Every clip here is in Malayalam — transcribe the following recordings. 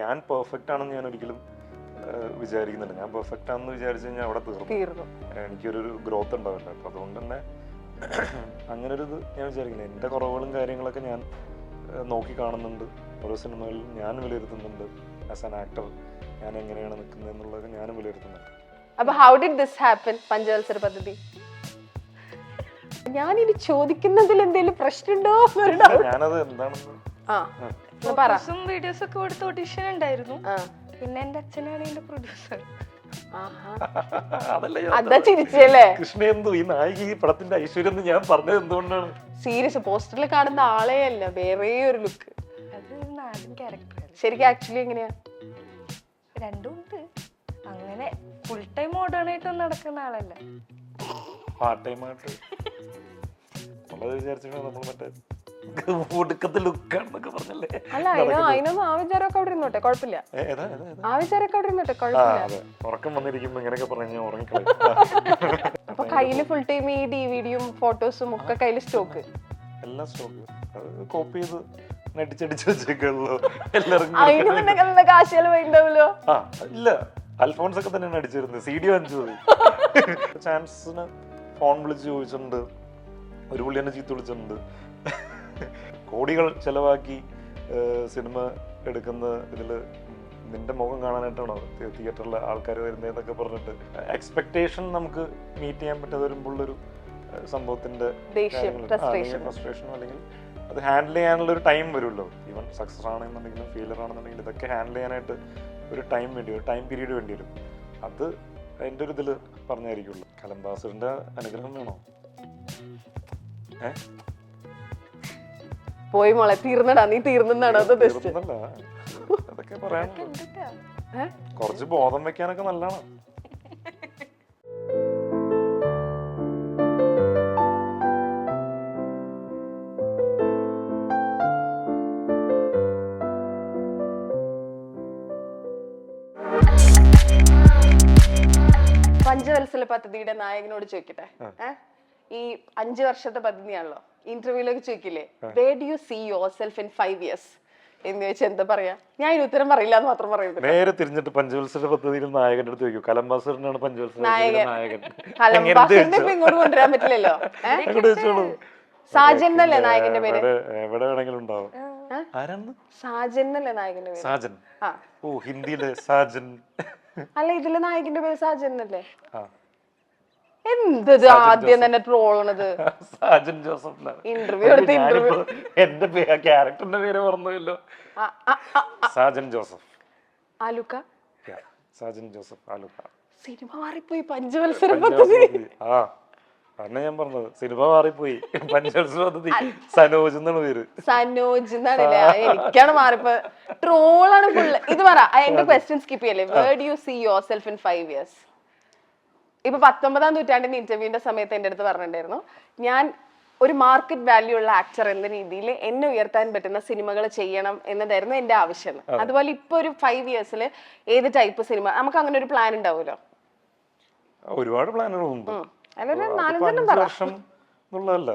ഞാൻ പെർഫെക്റ്റ് ആണെന്ന് ഞാൻ ഒരിക്കലും വിചാരിക്കുന്നുണ്ട്. ഞാൻ പെർഫെക്റ്റ് ആണെന്ന് വിചാരിച്ചു കഴിഞ്ഞാൽ അവിടെ തീർന്നു. എനിക്കൊരു ഗ്രോത്ത് ഉണ്ടാവില്ല. അപ്പം അതുകൊണ്ട് തന്നെ അങ്ങനെ ഒരു ഇത് ഞാൻ വിചാരിക്കുന്നത്. എൻ്റെ കുറവുകളും കാര്യങ്ങളൊക്കെ ഞാൻ നോക്കി കാണുന്നുണ്ട്. ഓരോ സിനിമകളിലും ഞാൻ വിലയിരുത്തുന്നുണ്ട്. ആസ് ആൻ ആക്ടർ ഞാൻ എങ്ങനെയാണ് നിൽക്കുന്നത് എന്നുള്ളത് ഞാനും വിലയിരുത്തുന്നുണ്ട്. അപ്പൊ ഹൗ ഡിഡ് ദിസ് ഹാപ്പൻ പഞ്ചവത്സര പദ്ധതി? ഞാനിനി ചോദിക്കുന്നതിൽ എന്തെങ്കിലും പ്രശ്നമുണ്ടോ? ഞാനത് എന്താണെന്ന് വീഡിയോസ് ഒക്കെ കൊടുത്ത് ഓഡിഷൻ ഉണ്ടായിരുന്നു. പിന്നെ എന്റെ അച്ഛനാണ് ഇതിന്റെ പ്രൊഡ്യൂസർ. അതാ ചിരിച്ചല്ലേ കൃഷ്ണേന്ദു ഈ നായിക ഈ പടത്തിന്റെ ഐശ്വര്യം ഞാൻ പറഞ്ഞത് എന്തുകൊണ്ടാണ്? സീരിയസ് പോസ്റ്ററിൽ കാണുന്ന ആളെ അല്ല, വേറെ ഒരു ലുക്ക്. അത് നാടൻ ക്യാരക്ടർ. ശരിക്കും ആക്ച്വലി എങ്ങനെയാ? രണ്ടും ഉണ്ട്. അങ്ങനെ ഫുൾ ടൈം മോഡേൺ ആയിട്ടൊന്നും നടക്കുന്ന ആളല്ല. പാർട്ട് ടൈം ആയിട്ട് വിചാരിച്ചിട്ട് നമ്മൾ മറ്റേ ഒടുക്കത്തെ ലുക്കാണെന്നൊക്കെ പറഞ്ഞല്ലേ. അല്ല അതിനൊന്നും ആ വിചാരമൊക്കെ അവിടെ ഇരുന്നോട്ടെ, കുഴപ്പമില്ല. ആ വിചാരമൊക്കെ അവിടെ ഇരുന്നോട്ടെ, കുഴപ്പമില്ല. ഉറക്കം വന്നിരിക്കുമ്പോ ഇങ്ങനെയൊക്കെ പറഞ്ഞു ഉറങ്ങിക്കളയും. അപ്പൊ കയ്യില് ഫുൾ ടൈം ഈ ഡിവിഡിയും ഫോട്ടോസും ഒക്കെ കയ്യില് സ്റ്റോക്ക്, എല്ലാം സ്റ്റോക്ക് കോപ്പി ചെയ്ത് നടിച്ചടിച്ച് വെച്ചേക്കുള്ളൂ. എല്ലാവർക്കും അതിന് കാശിയാൽ വേണ്ടാവല്ലോ. ഇല്ല, അൽഫോൺസ് ഒക്കെ തന്നെയാണ് അടിച്ചിരുന്നത്. CD വാങ്ങിച്ചു പോയി. ചാൻസിന് ഫോൺ വിളിച്ച് ചോദിച്ചിട്ടുണ്ട്. ഒരു പുള്ളി തന്നെ ചീത്ത വിളിച്ചിട്ടുണ്ട്. കോടികൾ ചെലവാക്കി സിനിമ എടുക്കുന്ന ഇതില് നിന്റെ മുഖം കാണാനായിട്ടാണോ തിയേറ്ററിലെ ആൾക്കാർ വരുന്നതെന്നൊക്കെ പറഞ്ഞിട്ട് എക്സ്പെക്ടേഷൻ നമുക്ക് മീറ്റ് ചെയ്യാൻ പറ്റാതെ വരുമ്പോഴൊരു സംഭവത്തിന്റെ ഫ്രസ്ട്രേഷനോ അല്ലെങ്കിൽ അത് ഹാൻഡിൽ ചെയ്യാനുള്ള ഒരു ടൈം വരുമല്ലോ. ഈവൻ സക്സസ് ആണെന്നുണ്ടെങ്കിലും ഫെയിലർ ആണെന്നുണ്ടെങ്കിലും ഇതൊക്കെ ഹാൻഡിൽ ചെയ്യാനായിട്ട് ഒരു ടൈം വേണ്ടി വരും, ടൈം പീരീഡ് വേണ്ടി വരും. അത് അതിൻ്റെ ഒരു ഇതിൽ പറഞ്ഞായിരിക്കുള്ളൂ. കലംബാസറിന്റെ അനുഗ്രഹം വേണോ? പോയി മോളെ, തീർന്നടാ, നീ തീർന്നാണോ? അതൊക്കെ പറയാൻ കുറച്ച് ബോധം വെക്കാനൊക്കെ നല്ലതാണ്. പഞ്ചവത്സര പദ്ധതിയുടെ നായകനോട് ചോദിക്കട്ടെ, ഈ 5 വർഷത്തെ പദ്ധതിയാണല്ലോ, ഇന്റർവ്യൂലൊക്കെ ചോദിക്കില്ലേ, where do you see yourself in 5 years എന്ന് ചോദിച്ചാൽ എന്താ പറയാ? ഞാൻ ഇതിന് ഉത്തരം പറയില്ല എന്ന് മാത്രം പറയുന്നത്. നേരെ തിരിഞ്ഞിട്ട് പഞ്ചവത്സര പദ്ധതിയിൽ നായകന്റെ അടുത്ത് ചോദിക്കും. കലംബാസറിനാണ് പഞ്ചവത്സര നായകൻ. കലംബാസറിനെ ഇങ്ങോട്ട് കൊണ്ടുവരാൻ പറ്റില്ലല്ലോ. സാജൻ എന്നല്ലേ നായകന്റെ പേര്? എവിടെ വേണമെങ്കിലും ഉണ്ടാവും. സാജൻ എന്നല്ലേ നായകന്റെ പേര്? സാജൻ. ഓ, ഹിന്ദിയിലെ സാജൻ. അല്ല, ഇതിലെ നായകന്റെ പേര് സാജൻ എന്നല്ലേ? എന്തത് ആദ്യം തന്നെ ട്രോളണത്? സാജൻ ജോസഫ്. ഇന്റർവ്യൂ എടുത്ത് ഇന്റർവ്യൂ എന്റെ ക്യാരക്ടറിന്റെ പേര് പറഞ്ഞല്ലോ. Sajan Joseph Alukka. Sajan Joseph Alukka. Cinema മാറിപ്പോയി. പഞ്ചവത്സര പദ്ധതി. കാരണം ഞാൻ പറഞ്ഞത് സിനിമ മാറിപ്പോയി. പഞ്ചവത്സര പദ്ധതി സനോജ് എന്നാണ് പേര്. സനോജ് എന്നാണല്ലേ? എനിക്കാണ് മാറിപ്പോ. ട്രോളാണ് ഫുള്ള്. ഇത് പറ, എന്റെ ക്വസ്റ്റ്യൻ സ്കിപ്പ് ചെയ്യല്ലേ. Where do you see yourself in 5 years? ഇപ്പൊ 19ാം നൂറ്റാണ്ടിന്റെ ഇന്റർവ്യൂവിന്റെ സമയത്ത് എന്റെ അടുത്ത് പറഞ്ഞിട്ടുണ്ടായിരുന്നു, ഞാൻ ഒരു മാർക്കറ്റ് വാല്യൂ ഉള്ള ആക്ടർ എന്ന രീതിയിൽ എന്നെ ഉയർത്താൻ പറ്റുന്ന സിനിമകൾ ചെയ്യണം എന്നതായിരുന്നു എന്റെ ആവശ്യം. അതുപോലെ ഇപ്പൊ ഒരു 5 yearsൽ ഏത് ടൈപ്പ് സിനിമ, നമുക്ക് അങ്ങനെ ഒരു പ്ലാൻ ഉണ്ടാവുമല്ലോ? ഒരുപാട് പ്ലാനുകളുണ്ട്. വർഷം എന്നുള്ളതല്ല,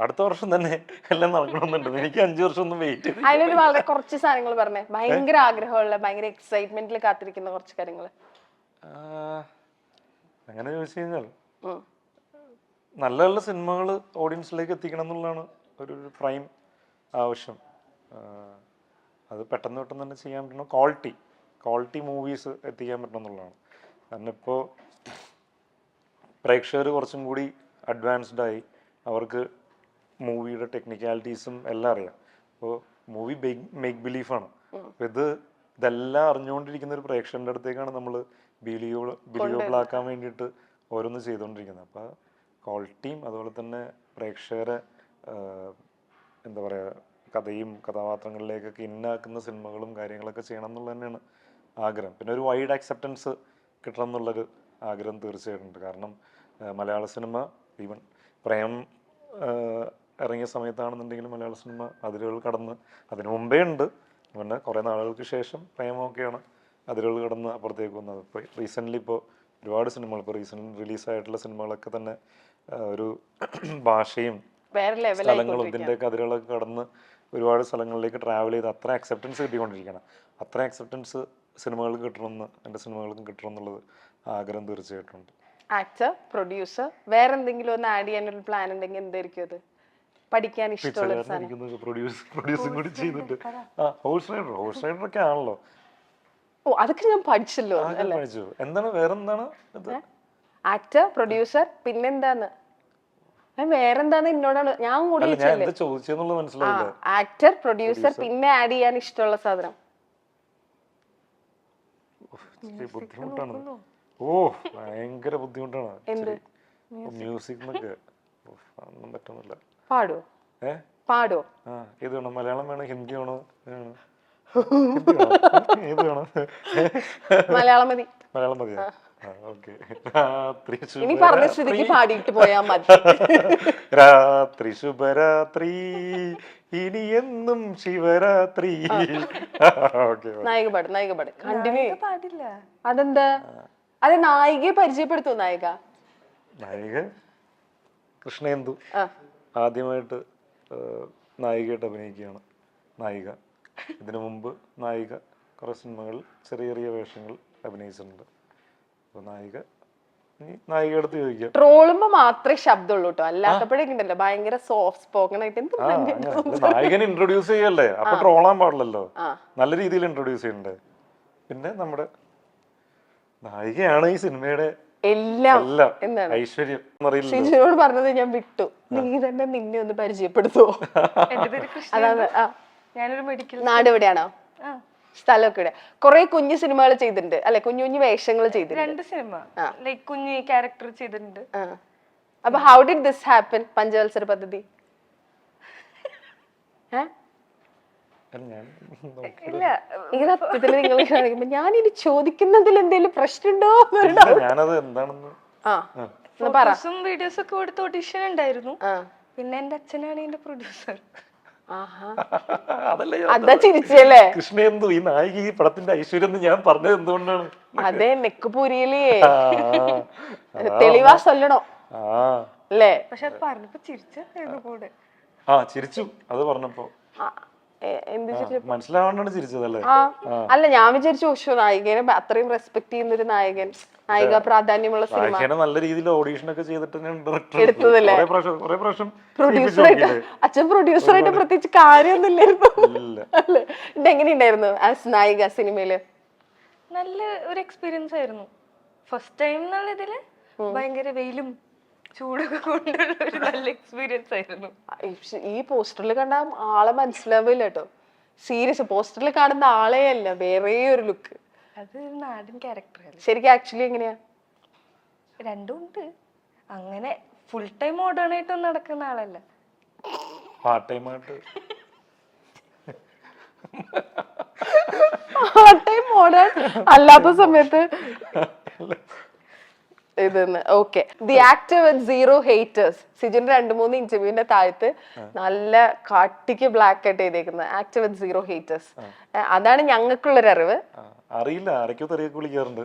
അടുത്ത വർഷം തന്നെ എല്ലാം നടക്കണമെന്നുണ്ട്. എനിക്ക് 5 വർഷം ഒന്നും വെയിറ്റ് ചെയ്ത് അതിലൊരു വളരെ കുറച്ച് സാധനങ്ങൾ പറഞ്ഞേ. ഭയങ്കര ആഗ്രഹമുള്ള, ഭയങ്കര എക്സൈറ്റ്മെന്റിൽ കാത്തിരിക്കുന്ന കുറച്ച് കാര്യങ്ങൾ. അങ്ങനെ ചോദിച്ചു കഴിഞ്ഞാൽ നല്ല നല്ല സിനിമകൾ ഓഡിയൻസിലേക്ക് എത്തിക്കണം എന്നുള്ളതാണ് ഒരു പ്രൈം ആവശ്യം. അത് പെട്ടെന്ന് തന്നെ ചെയ്യാൻ പറ്റണം. ക്വാളിറ്റി മൂവീസ് എത്തിക്കാൻ പറ്റണം എന്നുള്ളതാണ്. കാരണം ഇപ്പോൾ പ്രേക്ഷകർ കുറച്ചും കൂടി അഡ്വാൻസ്ഡായി. അവർക്ക് മൂവിയുടെ ടെക്നിക്കാലിറ്റീസും എല്ലാം അറിയാം. അപ്പോൾ മൂവി മേക്ക് ബിലീഫാണ്. അപ്പോൾ ഇതെല്ലാം അറിഞ്ഞുകൊണ്ടിരിക്കുന്ന ഒരു പ്രേക്ഷകരുടെ അടുത്തേക്കാണ് നമ്മൾ ബിലീവബിൾ ആക്കാൻ വേണ്ടിയിട്ട് ഓരോന്ന് ചെയ്തുകൊണ്ടിരിക്കുന്നത്. അപ്പോൾ ക്വാളിറ്റിയും അതുപോലെ തന്നെ പ്രേക്ഷകരെ എന്താ പറയുക, കഥയും കഥാപാത്രങ്ങളിലേക്കൊക്കെ ഇന്നാക്കുന്ന സിനിമകളും കാര്യങ്ങളൊക്കെ ചെയ്യണം എന്നുള്ളത് തന്നെയാണ് ആഗ്രഹം. പിന്നെ ഒരു വൈഡ് അക്സെപ്റ്റൻസ് കിട്ടണം എന്നുള്ളൊരു ആഗ്രഹം തീർച്ചയായിട്ടുണ്ട്. കാരണം മലയാള സിനിമ ഈവൻ പ്രേം ഇറങ്ങിയ സമയത്താണെന്നുണ്ടെങ്കിലും മലയാള സിനിമ അതിരുകൾ കടന്ന്, അതിനു മുമ്പേ ഉണ്ട്, പിന്നെ കുറേ നാളുകൾക്ക് ശേഷം പ്രേമമൊക്കെയാണ് അതിരുകൾ കടന്ന് അപ്പുറത്തേക്ക് വന്നത്. ഇപ്പോൾ റീസെൻ്റ്ലി ഇപ്പോൾ ഒരുപാട് സിനിമകൾ, ഇപ്പോൾ റീസെൻ്റ് റിലീസായിട്ടുള്ള സിനിമകളൊക്കെ തന്നെ ഒരു ഭാഷയും സ്ഥലങ്ങളും ഇതിൻ്റെയൊക്കെ അതിരുകളൊക്കെ കടന്ന് ഒരുപാട് സ്ഥലങ്ങളിലേക്ക് ട്രാവൽ ചെയ്ത് അത്ര അക്സെപ്റ്റൻസ് കിട്ടിക്കൊണ്ടിരിക്കുകയാണ്. അത്രയും അക്സെപ്റ്റൻസ് സിനിമകൾക്ക് കിട്ടണമെന്ന് എൻ്റെ സിനിമകൾക്കും കിട്ടണം എന്നുള്ളത് ആഗ്രഹം തീർച്ചയായിട്ടും ഉണ്ട്. ആക്ടർ, പ്രൊഡ്യൂസർ, വേറെ എന്തെങ്കിലും ഒന്ന് ആഡ് ചെയ്യാനൊരു പ്ലാൻ ഉണ്ടെങ്കിൽ എന്തായിരിക്കും അത്? പഠിക്കാൻ ഇഷ്ടമുള്ള ഒരു സാധനം? പ്രൊഡ്യൂസിങ് കൂടി ചെയ്തിട്ട് ഹോഴ്സ് റൈഡറൊക്കെ ആണല്ലോ. ഓ, അതൊക്കെ ഞാൻ പഠിച്ചല്ലോ. പഠിച്ചു. എന്താണ് വേറെന്താണ് ഇത്? ആക്ടർ, പ്രൊഡ്യൂസർ, പിന്നെന്താന്ന് വേറെന്താന്ന് എന്നോടാണ് ഞാൻ കൂടി ഞാൻ എന്താ ചോദിച്ചെന്നുള്ളത് മനസ്സിലായില്ല. ആക്ടർ, പ്രൊഡ്യൂസർ, പിന്നെ ആഡ് ചെയ്യാൻ ഇഷ്ടമുള്ള സാധനം. ബുദ്ധിമുട്ടാണ്. ഓ, ഭയങ്കര ബുദ്ധിമുട്ടാണ്. മ്യൂസിക് ഒന്നും പറ്റുന്നില്ല. പാടോ? പാടോ? ഏത് വേണം? മലയാളം വേണം, ഹിന്ദി വേണോ? ഏത് വേണം? മലയാളം മതി. മലയാളം മതിയാ? ഓക്കെ. ഇനി പറഞ്ഞ സ്ഥിതിക്ക് പാടിയിട്ട് പോയാ മതി. രാത്രി ശുഭരാത്രി ഇനി എന്നും ശിവരാത്രി. നായിക പാട്, നായിക പാട്. കണ്ടിന്യൂ. പാടില്ല. അതെന്താ? അത് നായികയെ പരിചയപ്പെടുത്തൂ. നായിക കൃഷ്ണേന്ദു ആദ്യമായിട്ട് നായികയായിട്ട് അഭിനയിക്കുകയാണ്. നായിക ഇതിനു മുമ്പ് നായിക കുറെ സിനിമകൾ ചെറിയ ചെറിയ വേഷങ്ങൾ അഭിനയിച്ചിട്ടുണ്ട്. അപ്പൊ നായിക എടുത്ത് ചോദിക്കാം. ട്രോളുമ്പോ മാത്രമേ ശബ്ദമുള്ളൂ കേട്ടോ, അല്ലാത്തപ്പോഴേക്കും ഉണ്ടല്ലോ ഭയങ്കര സോഫ്റ്റ് സ്പോക്കൺ ആയിട്ട്. നായികനെ ഇൻട്രൊഡ്യൂസ് ചെയ്യല്ലേ, അപ്പൊ ട്രോളാൻ പാടില്ലല്ലോ, നല്ല രീതിയിൽ ഇൻട്രൊഡ്യൂസ് ചെയ്യണ്ടേ. പിന്നെ നമ്മുടെ നായികയാണ് ഈ സിനിമയുടെ എല്ലാം. എന്താണ് ഐശ്വര്യം ഷിജുനോട് പറഞ്ഞത് ഞാൻ വിട്ടു, നീ തന്നെ നിന്നെ ഒന്ന് പരിചയപ്പെടുത്തുവോ? അതാണ്. ഞാനൊരു മെഡിക്കൽ. നാട് എവിടെയാണോ? സ്ഥലമൊക്കെ ഇവിടെ. കുറെ കുഞ്ഞു സിനിമകൾ ചെയ്തിട്ടുണ്ട് അല്ലെ, കുഞ്ഞു കുഞ്ഞു വേഷങ്ങൾ ചെയ്തിട്ടുണ്ട്. 2 സിനിമ ലൈക് കുഞ്ഞു ക്യാരക്ടർ ചെയ്തിട്ടുണ്ട്. അപ്പൊ ഹൗ ഡിഡ് ദിസ് ഹാപ്പൻ? പഞ്ചവത്സര പദ്ധതി നിങ്ങൾ ഞാൻ ഇനി ചോദിക്കുന്നതിൽ എന്തെങ്കിലും പ്രശ്നമുണ്ടോ? വീഡിയോസ് ഒക്കെ കൊടുത്ത് ഓഡിഷൻ ഉണ്ടായിരുന്നു. പിന്നെ എന്റെ അച്ഛനാണ് ഇതിന്റെ പ്രൊഡ്യൂസർ. അതാ ചിരിച്ചല്ലേ? കൃഷ്ണേന്ദു ഈ നായിക ഈ പടത്തിന്റെ ഐശ്വര്യം ഞാൻ പറഞ്ഞത് എന്തുകൊണ്ടാണ്? അതെ, നെക്കുപൂരിയിലേ തെളിവാ ചൊല്ലണോ അല്ലേ? പക്ഷെ അത് പറഞ്ഞപ്പോ ചിരിച്ചു കൂടെ. ചിരിച്ചു അത് പറഞ്ഞപ്പോ. എന്ത് മനസ്സിലാവാണ്ടാണ് ചിരിച്ചതല്ലേ? അല്ല, ഞാൻ വിചാരിച്ചു ഓഷോ നായികനെ അത്രയും റെസ്പെക്ട് ചെയ്യുന്ന ഒരു നായകൻ, നായിക പ്രാധാന്യമുള്ള സിനിമ നല്ല രീതിയിൽ ഓഡീഷൻ ഒക്കെ ചെയ്തിട്ട് എടുത്തതല്ലേ? അച്ഛൻ പ്രൊഡ്യൂസറായിട്ട് പ്രത്യേകിച്ച് കാര്യമൊന്നുമില്ലായിരുന്നു അല്ലേ? ഇതെങ്ങനെയുണ്ടായിരുന്നു ആസ് നായിക സിനിമയില്? നല്ല ഒരു എക്സ്പീരിയൻസ് ആയിരുന്നു. ഫസ്റ്റ് ടൈം എന്നുള്ള ഇതില് ഭയങ്കര വെയിലും ചൂടൊക്കെ കൊണ്ടുള്ള ഒരു നല്ല എക്സ്പീരിയൻസ് ആയിരുന്നു. ഈ പോസ്റ്ററിൽ കണ്ട ആളെ മനസ്സിലാവില്ല കേട്ടോ, സീരിയസ്. പോസ്റ്ററിൽ കാണുന്ന ആളെ അല്ല, വേറെ ഒരു ലുക്ക്. അത് നാടൻ ക്യാരക്ടർ. ശരിക്കും ആക്ച്വലി എങ്ങനെയാ? രണ്ടും ഉണ്ട്. അങ്ങനെ ഫുൾ ടൈം മോഡേൺ ആയിട്ടൊന്നും നടക്കുന്ന ആളല്ല. പാർട്ട് ടൈം ആയിട്ട് മോഡേൺ അല്ലാത്ത സമയത്ത് ഇതെന്ന്. Okay, the actor with 0 haters. സിജുന്റെ 2-3 ഇന്റർവ്യൂവിന്റെ താഴത്ത് നല്ല കാട്ടിക്ക് ബ്ലാക്ക് ആയിട്ട് എഴുതിയേക്കുന്നത് ആക്ടർ വിത്ത് 0 haters. അതാണ് ഞങ്ങൾക്കുള്ളൊരു അറിവ്. അറിയില്ല, ആരൊക്കെയോ തെറിയൊക്കെ വിളിക്കാറുണ്ട്.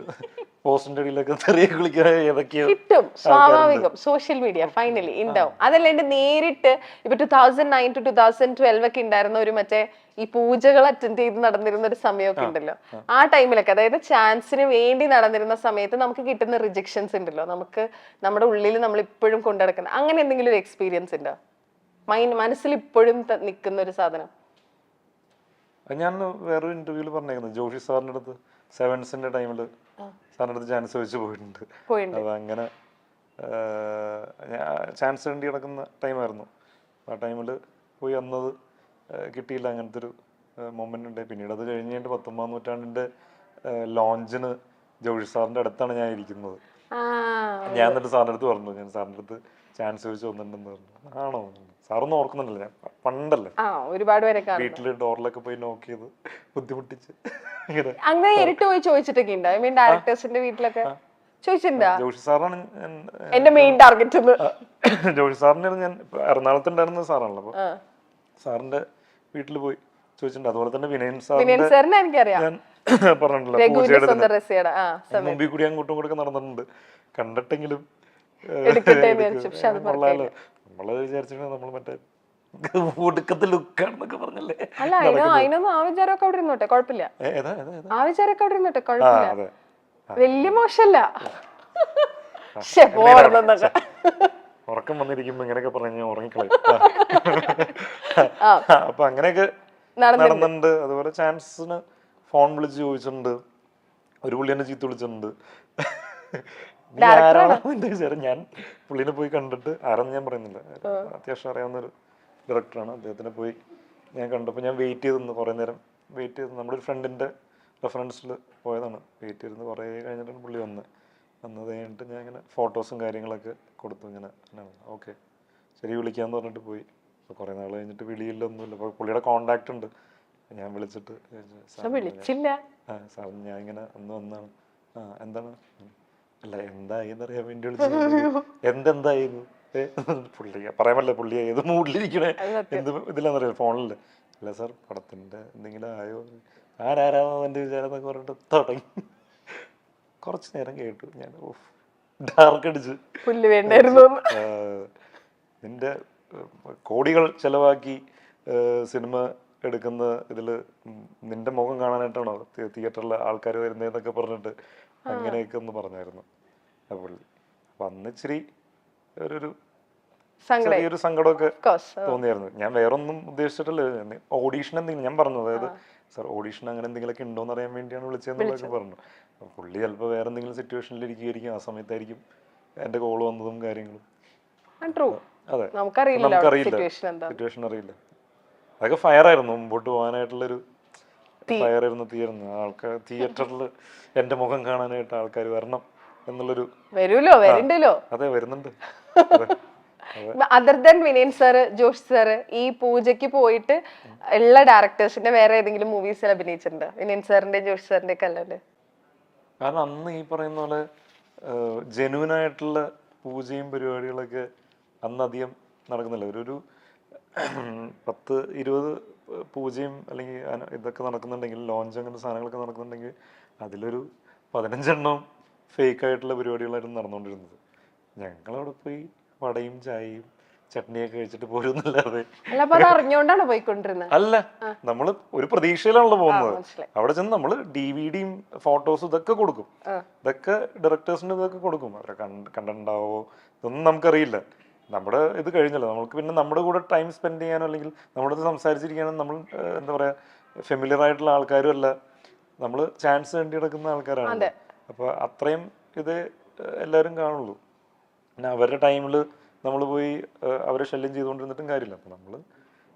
പോസ്റ്റിന്റെ അടിയിലൊക്കെ തെറിയൊക്കെ വിളിക്കാൻ ഏതൊക്കെയോ കിട്ടും, സ്വാഭാവികം. സോഷ്യൽ മീഡിയ ഫൈനലി ഉണ്ടാവും. അതല്ലാണ്ട് നേരിട്ട് ഇപ്പൊ 2009 to 2012 ഒക്കെ ഉണ്ടായിരുന്ന ഒരു മറ്റേ ഈ പൂജകൾ അറ്റൻഡ് ചെയ്ത് നടന്നിരുന്ന ഒരു സമയമൊക്കെ ഉണ്ടല്ലോ, ആ ടൈമിലൊക്കെ, അതായത് ചാൻസിന് വേണ്ടി നടന്നിരുന്ന സമയത്ത് നമുക്ക് കിട്ടുന്ന റിജക്ഷൻസ് ഉണ്ടല്ലോ, നമുക്ക് നമ്മുടെ ഉള്ളിൽ നമ്മൾ ഇപ്പോഴും കൊണ്ടുനടക്കുന്ന അങ്ങനെ എന്തെങ്കിലും ഒരു എക്സ്പീരിയൻസ് ഉണ്ടോ? മനസ്സിൽ ഇപ്പോഴും നിൽക്കുന്ന ഒരു സാധനം? ഞാൻ വേറൊരു ഇന്റർവ്യൂല് പറഞ്ഞേക്കുന്നത് ജോഷി സാറിന്റെ അടുത്ത് സെവൻസിന്റെ ടൈമില് സാറിന്റെ അടുത്ത് ചാൻസ് ചോദിച്ചു പോയിട്ടുണ്ട്. അത് അങ്ങനെ ചാൻസ് വേണ്ടി കിടക്കുന്ന ടൈമായിരുന്നു. ആ ടൈമിൽ പോയി അന്നത് കിട്ടിയില്ല. അങ്ങനത്തെ ഒരു മൊമെന്റ് ഉണ്ട്. പിന്നീട് അത് കഴിഞ്ഞിട്ട് 19ാം നൂറ്റാണ്ടിന്റെ ലോഞ്ചിന് ജോഷി സാറിന്റെ അടുത്താണ് ഞാൻ ഇരിക്കുന്നത്. ഞാൻ എന്നിട്ട് സാറിന്റെ അടുത്ത് പറഞ്ഞു, ഞാൻ സാറിന്റെ അടുത്ത് ചാൻസ് ചോദിച്ചു വന്നിട്ടുണ്ടെന്ന് പറഞ്ഞു. ആണോ? സാറൊന്നും ഓർക്കുന്നുണ്ടല്ലോ, ഞാൻ പണ്ടല്ലേ ഒരുപാട് പേരെ വീട്ടില് ഡോറിലൊക്കെ പോയി നോക്ക് ചെയ്ത് ബുദ്ധിമുട്ടിച്ച് അങ്ങനെ നേരിട്ട് പോയി ചോദിച്ചിട്ടൊക്കെ ഉണ്ട്. ഐ മീൻ ഡയറക്ടേഴ്സിന്റെ വീട്ടിലൊക്കെ ചോദിച്ചിട്ടുണ്ടോ? ജോഷി സാറാണ് എന്റെ മെയിൻ ടാർഗറ്റ്. ജോഷി സാറിനെ ഞാൻ എറണാകുളത്ത് ഉണ്ടായിരുന്ന സാറാണല്ലോ, അപ്പൊ സാറിന്റെ വീട്ടിൽ പോയി ചോദിച്ചിട്ടുണ്ട്. അതുപോലെ തന്നെ വിനയൻ സാറിനെ എനിക്കറിയാം, ഞാൻ പറഞ്ഞിട്ടുണ്ടല്ലോ പൂജയുടെ മുമ്പിൽ കൂടി അങ്ങോട്ടും ഇങ്ങോട്ടൊക്കെ നടന്നിട്ടുണ്ട്. കണ്ടിട്ടെങ്കിലും നമ്മള് വിചാരിച്ചിട്ടുണ്ടെങ്കിൽ നമ്മൾ മറ്റേ ഒടുക്കത്തെ ലുക്കാണെന്നൊക്കെ പറഞ്ഞല്ലേ. അല്ല അതിനൊന്നും ആ വിചാരമൊക്കെ അവിടെ ഇരുന്നോട്ടെ, കുഴപ്പമില്ല. ഏതാ ഏതാ ഏതാ ആ വിചാരമൊക്കെ അവിടെ ഇരുന്നോട്ടെ, ആ കുഴപ്പമില്ല. അതെ വലിയ മോശമല്ല. ഉറക്കം വന്നിരിക്കുമ്പോ ഇങ്ങനെയൊക്കെ പറഞ്ഞു ഞാൻ ഉറങ്ങിക്കളയും. ആ, അപ്പൊ അങ്ങനെയൊക്കെ നടന്നിട്ടുണ്ട്. അതുപോലെ ചാൻസിന് ഫോൺ വിളിച്ച് ചോദിച്ചിട്ടുണ്ട്. ഒരു പുള്ളി എന്നെ ചീത്ത വിളിച്ചിട്ടുണ്ട്. നീ ആരാണോ എന്റെ വിചാരം. ഞാൻ പുള്ളിനെ പോയി കണ്ടിട്ട് ആരെന്ന് ഞാൻ പറയുന്നില്ല, അത്യാവശ്യം അറിയാവുന്നൊരു ഡയറക്ടറാണ്. അദ്ദേഹത്തിനെ പോയി ഞാൻ കണ്ടപ്പോൾ ഞാൻ വെയിറ്റ് ചെയ്തിരുന്നു കുറേ നേരം. വെയിറ്റ് ചെയ്ത് നമ്മുടെ ഒരു ഫ്രണ്ടിൻ്റെ റെഫറൻസിൽ പോയതാണ്. വെയിറ്റ് ചെയ്തിരുന്ന് കുറേ കഴിഞ്ഞിട്ടാണ് പുള്ളി വന്നത് കഴിഞ്ഞിട്ട് ഞാൻ ഇങ്ങനെ ഫോട്ടോസും കാര്യങ്ങളൊക്കെ കൊടുത്തു. ഇങ്ങനെ ഓക്കെ ശരി വിളിക്കാമെന്ന് പറഞ്ഞിട്ട് പോയി. അപ്പോൾ കുറേ നാൾ കഴിഞ്ഞിട്ട് വിളിയില്ലൊന്നുമില്ല. അപ്പോൾ പുള്ളിയുടെ കോണ്ടാക്റ്റ് ഉണ്ട്. ഞാൻ വിളിച്ചിട്ട് വിളിച്ചില്ല. സാർ ഞാൻ ഇങ്ങനെ അന്ന് വന്നാണ്. എന്താണ് അല്ല എന്തായിന്ന് അറിയാൻ വേണ്ടി വിളിച്ചു. എന്തെന്തായിരുന്നു പുള്ളി പറയാൻ പറ്റില്ല. പുള്ളി ഏത് മൂഡിലിരിക്കണേ എന്ത് ഇതിലാന്നറിയാം ഫോണിൽ. അല്ല സാർ പടത്തിൻ്റെ എന്തെങ്കിലും ആയോ, ആരാരാണോ എൻ്റെ വിചാരം എന്നൊക്കെ പറഞ്ഞിട്ട് തുടങ്ങി. കുറച്ച് നേരം കേട്ടു ഞാൻ. ഡാർക്ക് അടിച്ച് പുല്ല് വേണ്ടായിരുന്നു. നിന്റെ കോടികൾ ചെലവാക്കി സിനിമ എടുക്കുന്ന ഇതിൽ നിന്റെ മുഖം കാണാനായിട്ടാണോ തിയേറ്ററിലെ ആൾക്കാർ വരുന്നതെന്നൊക്കെ പറഞ്ഞിട്ട് അങ്ങനെയൊക്കെ ഒന്ന് പറഞ്ഞായിരുന്നു ആ പുള്ളി. അപ്പം അന്ന് ഇച്ചിരി ഒരു ചെറിയൊരു സങ്കടമൊക്കെ തോന്നിയായിരുന്നു. ഞാൻ വേറൊന്നും ഉദ്ദേശിച്ചിട്ടല്ല. ഓഡീഷൻ എന്തെങ്കിലും ഞാൻ പറഞ്ഞു, അതായത് സാർ ഓഡീഷൻ അങ്ങനെ എന്തെങ്കിലുമൊക്കെ ഉണ്ടോയെന്ന് അറിയാൻ വേണ്ടിയാണ് വിളിച്ചതെന്നുള്ളതൊക്കെ പറഞ്ഞു. അപ്പം പുള്ളി ചിലപ്പോൾ വേറെ എന്തെങ്കിലും സിറ്റുവേഷനിൽ ഇരിക്കുകയായിരിക്കും. ആ സമയത്തായിരിക്കും എൻ്റെ കോൾ വന്നതും കാര്യങ്ങളും. അതെ, നമുക്കറിയില്ല, സിറ്റുവേഷൻ അറിയില്ല. അതൊക്കെ ഫയറായിരുന്നു. മുമ്പോട്ട് പോകാനായിട്ടുള്ളൊരു ഫയറായിരുന്നു. ആൾക്കാർ തിയേറ്ററിൽ എൻ്റെ മുഖം കാണാനായിട്ട് ആൾക്കാർ വരണം എന്നുള്ളൊരു അതെ വരുന്നുണ്ട്. Other than Vinayan sir, Josh sir, ഈ പൂജയ്ക്ക് പോയിട്ട് ഉള്ള ഡയറക്ടേഴ്സിന്റെ വേറെ ഏതെങ്കിലും മൂവീസിൽ അഭിനയിച്ചിട്ടുണ്ടോ? വിനയൻ സാറിന്റെ ജോഷ് സാറിന്റെ ഒക്കെ അല്ലാണ്ട്. കാരണം അന്ന് ഈ പറയുന്ന പോലെ ജെന്യൂനായിട്ടുള്ള പൂജയും പരിപാടികളൊക്കെ അന്ന് അധികം നടക്കുന്നില്ല. ഒരു 10-20 പൂജയും അല്ലെങ്കിൽ ഇതൊക്കെ നടക്കുന്നുണ്ടെങ്കിൽ, ലോഞ്ച് അങ്ങനത്തെ സാധനങ്ങളൊക്കെ നടക്കുന്നുണ്ടെങ്കിൽ അതിലൊരു 15 എണ്ണം ഫേക്ക് ആയിട്ടുള്ള പരിപാടികളായിരുന്നു നടന്നുകൊണ്ടിരുന്നത്. ഞങ്ങളവിടെ പോയി വടയും ചായയും ചട്നിയൊക്കെ കഴിച്ചിട്ട് പോരുന്നല്ലാതെ. അല്ല, നമ്മള് ഒരു പ്രതീക്ഷയിലാണല്ലോ പോകുന്നത്. അവിടെ ചെന്ന് നമ്മള് DVDയും ഫോട്ടോസും ഇതൊക്കെ കൊടുക്കും. ഇതൊക്കെ ഡയറക്ടേഴ്സിന് ഇതൊക്കെ കൊടുക്കും. അവരെ കണ്ടിട്ടുണ്ടാവോ ഇതൊന്നും നമുക്കറിയില്ല. നമ്മുടെ ഇത് കഴിഞ്ഞല്ലോ. നമുക്ക് പിന്നെ നമ്മുടെ കൂടെ ടൈം സ്പെൻഡ് ചെയ്യാനോ അല്ലെങ്കിൽ നമ്മുടെ അടുത്ത് സംസാരിച്ചിരിക്കാനോ നമ്മൾ എന്താ പറയാ ഫെമിലിയർ ആയിട്ടുള്ള ആൾക്കാരും അല്ല. നമ്മൾ ചാൻസ് വേണ്ടി നടക്കുന്ന ആൾക്കാരാണ്. അപ്പോൾ അത്രയും ഇത് എല്ലാവരും കാണുള്ളൂ. പിന്നെ അവരുടെ ടൈമിൽ നമ്മൾ പോയി അവരെ ശല്യം ചെയ്തുകൊണ്ടിരുന്നിട്ടും കാര്യമില്ല. അപ്പോൾ നമ്മൾ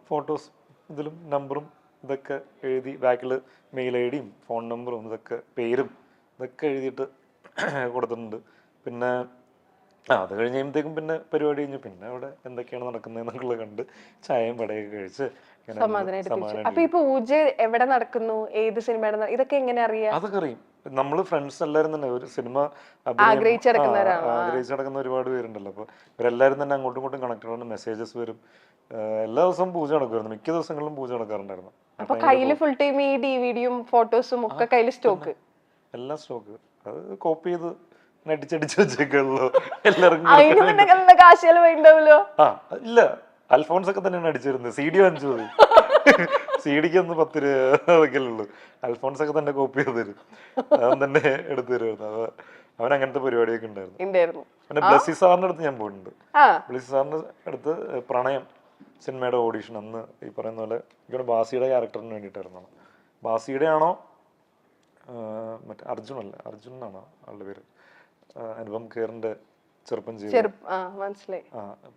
ഫോട്ടോസ് ഇതിലും നമ്പറും ഇതൊക്കെ എഴുതി ബാക്കിൽ മെയിൽ ID-യും ഫോൺ നമ്പറും ഇതൊക്കെ പേരും ഇതൊക്കെ എഴുതിയിട്ട് കൊടുത്തിട്ടുണ്ട്. പിന്നെ അത് കഴിഞ്ഞ് കഴിയുമ്പോഴത്തേക്കും പിന്നെ പരിപാടി കഴിഞ്ഞു. പിന്നെ അവിടെ എന്തൊക്കെയാണ് നടക്കുന്നതെന്നുള്ളത് കണ്ട് ചായയും വടയൊക്കെ കഴിച്ച് എവിടെ നടക്കുന്നു, ഏത് സിനിമ, ഇതൊക്കെ എങ്ങനെ അറിയാം? അതൊക്കെ അറിയും. നമ്മൾ ഫ്രണ്ട്സ് എല്ലാവരും തന്നെ ഒരു സിനിമ ആഗ്രഹിച്ച് നടക്കുന്ന ഒരുപാട് പേരുണ്ടല്ലോ. അപ്പോൾ ഇവരെല്ലാവരും തന്നെ അങ്ങോട്ടും ഇങ്ങോട്ടും കണക്റ്റഡ് ആണ്. മെസ്സേജസ് വരും. എല്ലാ ദിവസവും പൂജ നടക്കുമായിരുന്നു. മിക്ക ദിവസങ്ങളിലും പൂജ നടക്കാറുണ്ടായിരുന്നു. അപ്പൊ കയ്യില് ഫുൾ ടൈം ഈ DVD-യും ഫോട്ടോസും ഒക്കെ കയ്യില് സ്റ്റോക്ക്, എല്ലാം സ്റ്റോക്ക്. അത് കോപ്പി ചെയ്ത് അടിച്ചടിച്ച് വെച്ചേക്കുള്ളൂ എല്ലാവർക്കും. ഇല്ല, അൽഫോൺസ് ഒക്കെ തന്നെയാണ് അടിച്ചിരുന്നത്. CD വാങ്ങിച്ചു മതി. CD-ക്ക് ഒന്ന് 10 രൂപ അതൊക്കെ ഉള്ളൂ. അൽഫോൺസ് ഒക്കെ തന്നെ കോപ്പി ചെയ്ത് തരും. അവൻ തന്നെ എടുത്തു തരുമായിരുന്നു. അവൻ അങ്ങനത്തെ പരിപാടിയൊക്കെ ഉണ്ടായിരുന്നു. പിന്നെ ബ്ലസ്സി സാറിന്റെ അടുത്ത് ഞാൻ പോയിട്ടുണ്ട്. ബ്ലസ്സി സാറിന്റെ അടുത്ത് പ്രണയം സിനിമയുടെ ഓഡീഷൻ അന്ന് ഈ പറയുന്ന പോലെ ഇവിടെ ബാസിയുടെ ക്യാരക്ടറിന് വേണ്ടിയിട്ടായിരുന്നു. ബാസിയുടെ ആണോ മറ്റേ അർജുനാണോ ആളുടെ പേര്? അനുപം ഖേറിന്റെ ചെറുപ്പം ചെയ്ത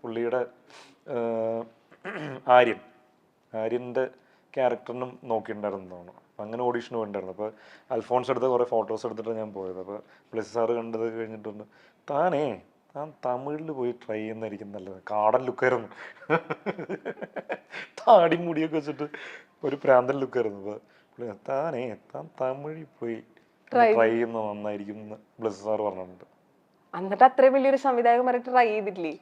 പുള്ളിയുടെ ആര്യന്റെ ക്യാരക്ടറിനും നോക്കിയിട്ടുണ്ടായിരുന്നു. അങ്ങനെ ഓഡീഷന് പോയിട്ടുണ്ടായിരുന്നു. അപ്പോൾ അൽഫോൺസ് എടുത്ത കുറേ ഫോട്ടോസ് എടുത്തിട്ട് ഞാൻ പോയത്. അപ്പോൾ ബ്ലസ്സി സാറ് കണ്ടത് കഴിഞ്ഞിട്ടുണ്ട്, താൻ തമിഴിൽ പോയി ട്രൈ ചെയ്യുന്നതായിരിക്കും നല്ലത്. കാടൻ ലുക്കായിരുന്നു. താടി മുടിയൊക്കെ വെച്ചിട്ട് ഒരു പ്രാന്തൻ ലുക്കായിരുന്നു. അപ്പോൾ താൻ തമിഴിൽ പോയി ട്രൈ ചെയ്യുന്ന നന്നായിരിക്കും എന്ന് ബ്ലസ്സി സാറ് പറഞ്ഞിട്ടുണ്ട്. എന്നിട്ട് അത്രയും വലിയൊരു സംവിധായകന്മാരെ ട്രൈ ചെയ്തിട്ടില്ലേ?